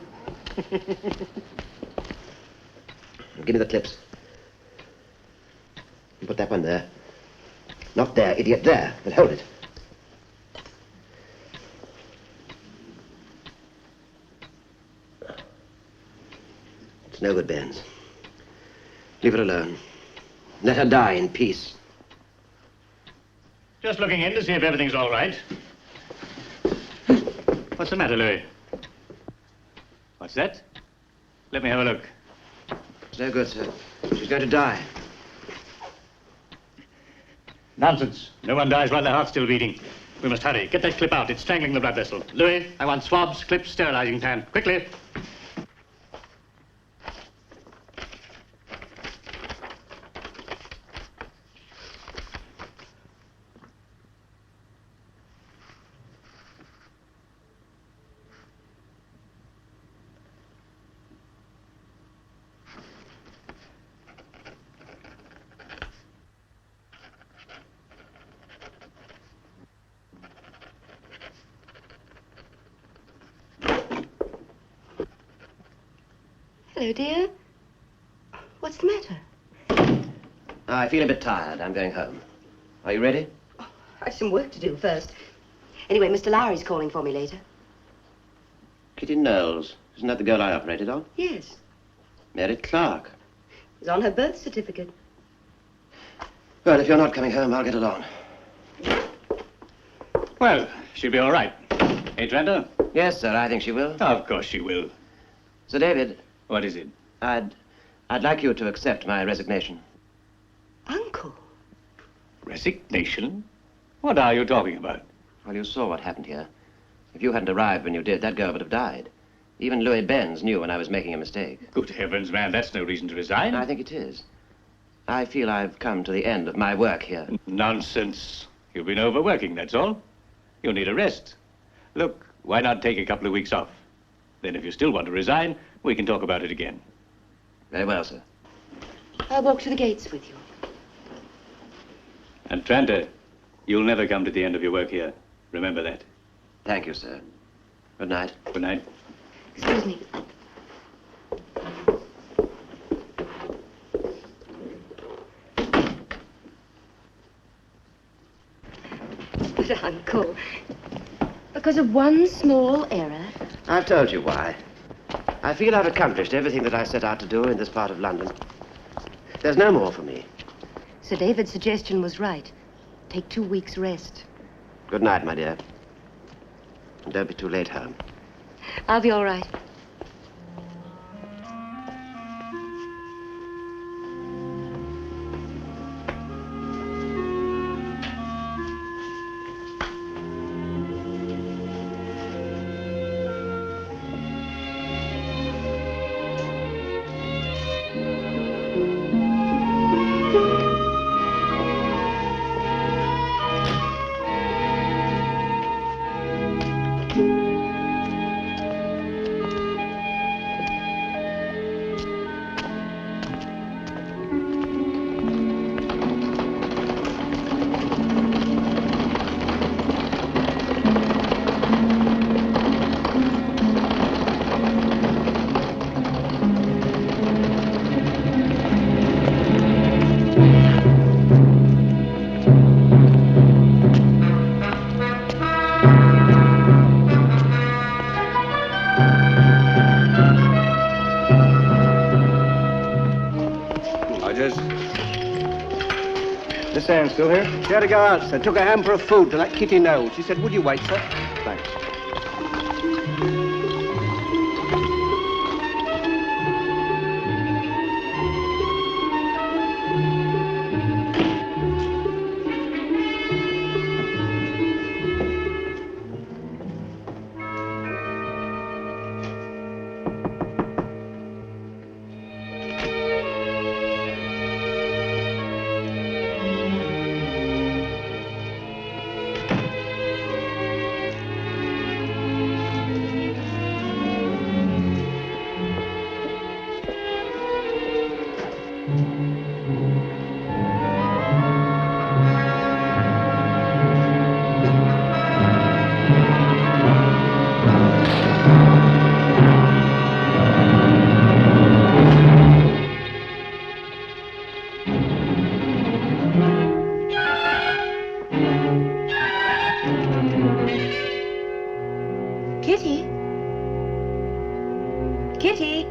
Give me the clips. And put that one there. Not there, idiot, there. But hold it. It's no good, Benz. Leave her alone. Let her die in peace. Just looking in to see if everything's all right. What's the matter, Louis? What's that? Let me have a look. It's no good, sir. She's going to die. Nonsense. No one dies while their heart's still beating. We must hurry. Get that clip out. It's strangling the blood vessel. Louis, I want swabs, clips, sterilizing pan. Quickly. Hello, dear. What's the matter? I feel a bit tired. I'm going home. Are you ready? I have some work to do first. Anyway, Mr. Lowry's calling for me later. Kitty Knowles. Isn't that the girl I operated on? Yes. Mary Clark. It's on her birth certificate. Well, if you're not coming home, I'll get along. Well, she'll be all right. Eh, Trento? Yes, sir, I think she will. Of course she will. Sir David. What is it? I'd like you to accept my resignation. Uncle? Resignation? What are you talking about? Well, you saw what happened here. If you hadn't arrived when you did, that girl would have died. Even Louis Benz knew when I was making a mistake. Good heavens, man, that's no reason to resign. I think it is. I feel I've come to the end of my work here. Nonsense. You've been overworking, that's all. You'll need a rest. Look, why not take a couple of weeks off? Then if you still want to resign, we can talk about it again. Very well, sir. I'll walk to the gates with you. And Tranter, you'll never come to the end of your work here. Remember that. Thank you, sir. Good night. Good night. Excuse me. But, Uncle, because of one small error... I've told you why. I feel I've accomplished everything that I set out to do in this part of London. There's no more for me. Sir David's suggestion was right. Take 2 weeks' rest. Good night, my dear. And don't be too late home. I'll be all right. Anne still here? She had to go out, sir. Took a hamper of food to that Kitty Knowles. She said, would you wait, sir? Thanks. Kitty? Kitty?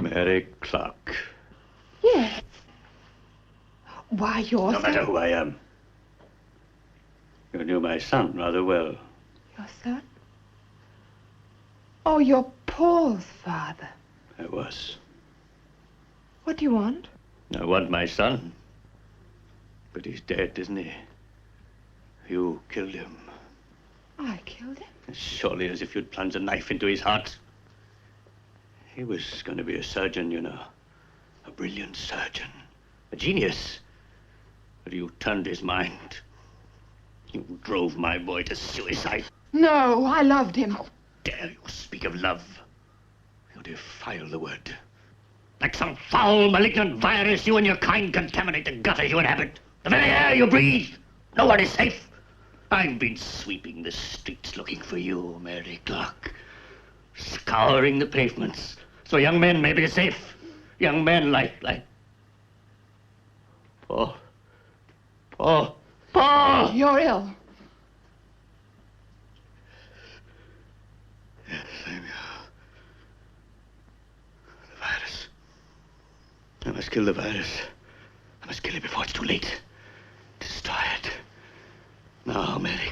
Mary Clark. Yes. Why, you're No matter who I am. You knew my son rather well. Your son? Oh, you're Paul's father. I was. What do you want? I want my son. But he's dead, isn't he? You killed him. I killed him? As surely as if you'd plunged a knife into his heart. He was going to be a surgeon, you know. A brilliant surgeon. A genius. But you turned his mind. You drove my boy to suicide. No, I loved him. How dare you speak of love? You defile the word. Like some foul, malignant virus, you and your kind contaminate the gutter you inhabit. The very air you breathe. No one is safe. I've been sweeping the streets looking for you, Mary Clark. Scouring the pavements so young men may be safe. Young men like Paul. Paul! You're ill. Yes, I'm ill. The virus. I must kill the virus. I must kill it before it's too late. Destroy it. Now, Mary.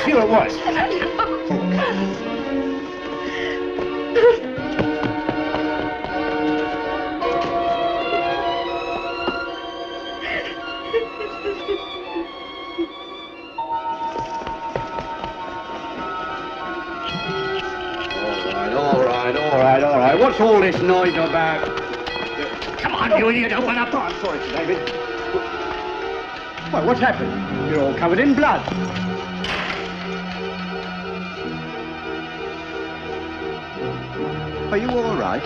Here it was. All right. What's all this noise about? Come on, you idiot! Open up! I'm sorry, Sir David. Well, what's happened? You're all covered in blood. Are you all right?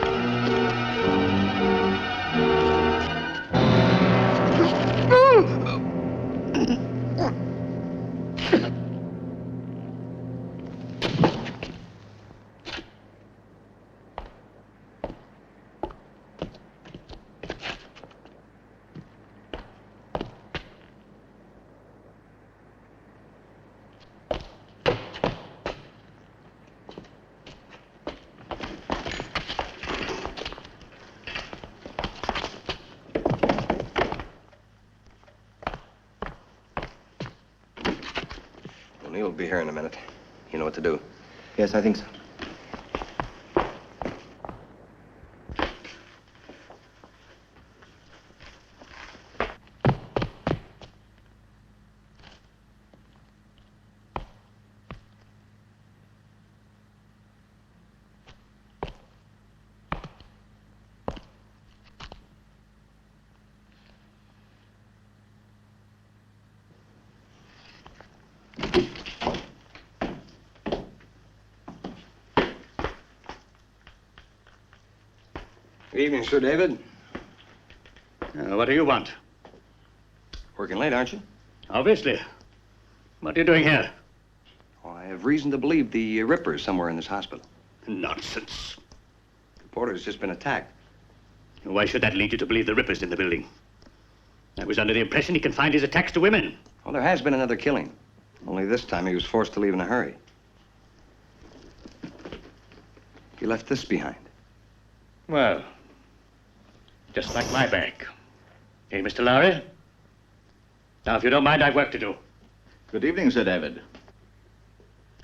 O'Neill will be here in a minute. You know what to do. Yes, I think so. Good evening, Sir David. What do you want? Working late, aren't you? Obviously. What are you doing here? Oh, I have reason to believe the Ripper is somewhere in this hospital. Nonsense. The porter's just been attacked. Why should that lead you to believe the Ripper's in the building? I was under the impression he confined his attacks to women. Well, there has been another killing. Only this time he was forced to leave in a hurry. He left this behind. Well, just like my bag. Hey, Mr. Lowry? Now, if you don't mind, I've work to do. Good evening, Sir David.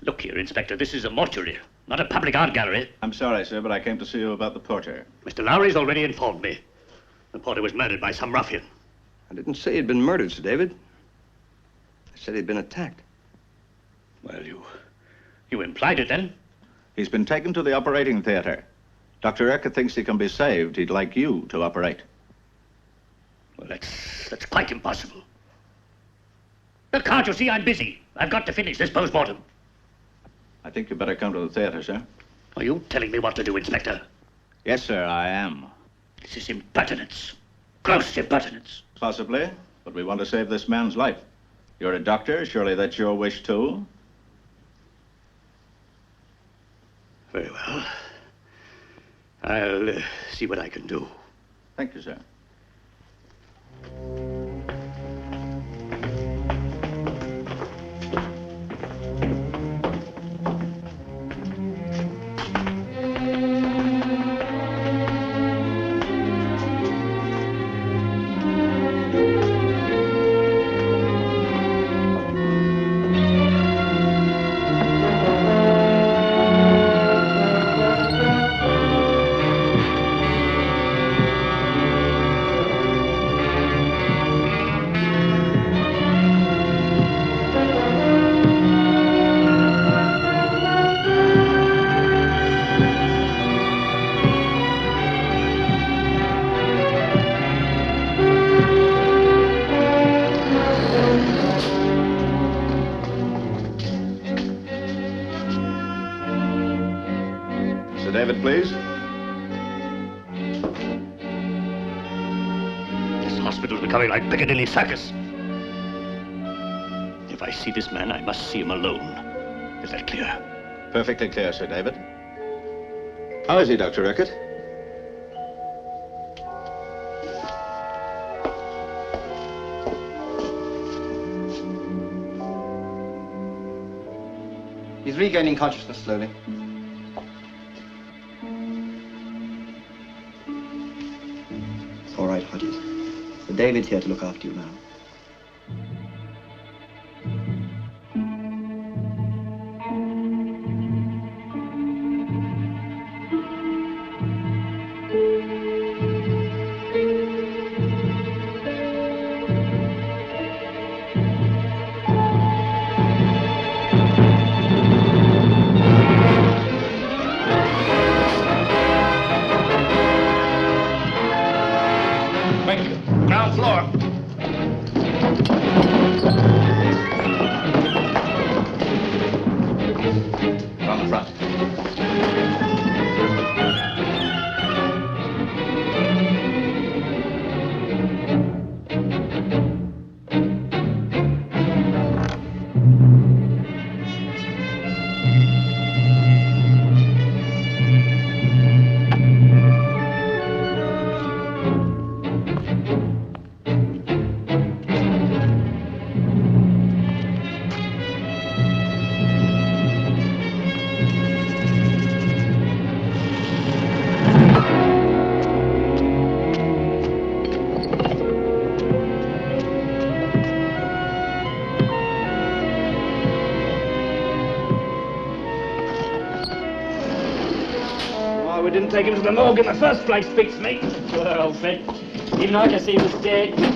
Look here, Inspector, this is a mortuary, not a public art gallery. I'm sorry, sir, but I came to see you about the porter. Mr. Lowry's already informed me. The porter was murdered by some ruffian. I didn't say he'd been murdered, Sir David. I said he'd been attacked. Well, you implied it then. He's been taken to the operating theater. Dr. Ecker thinks he can be saved. He'd like you to operate. Well, that's quite impossible. But can't you see I'm busy? I've got to finish this post-mortem. I think you better come to the theater, sir. Are you telling me what to do, Inspector? Yes, sir, I am. This is impertinence. Gross impertinence. Possibly, but we want to save this man's life. You're a doctor. Surely that's your wish, too? Very well. I'll see what I can do. Thank you, sir. David, please. This hospital's becoming like Piccadilly Circus. If I see this man, I must see him alone. Is that clear? Perfectly clear, Sir David. How is he, Dr. Rickett? He's regaining consciousness slowly. It's all right, Hodges. Sir David's here to look after you now. we didn't take him to the morgue in the first place beats me. Poor old Fred. Even I could see he was dead.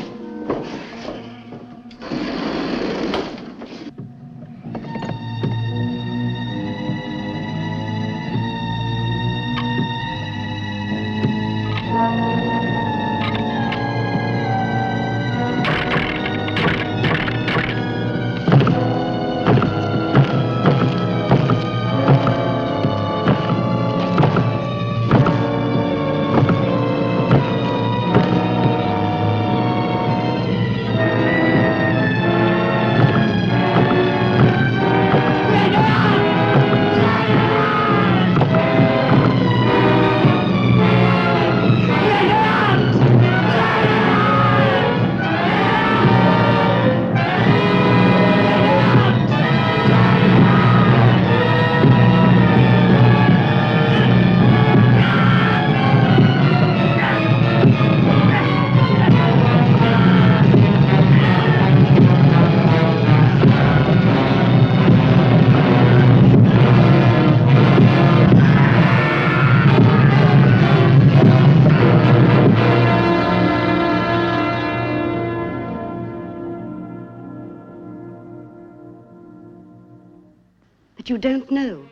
But you don't know.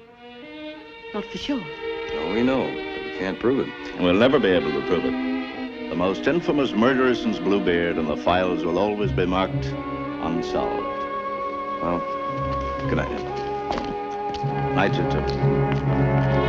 Not for sure. Oh, we know, but we can't prove it. We'll never be able to prove it. The most infamous murderer since Bluebeard, and the files will always be marked unsolved. Well, good night. Night, you two.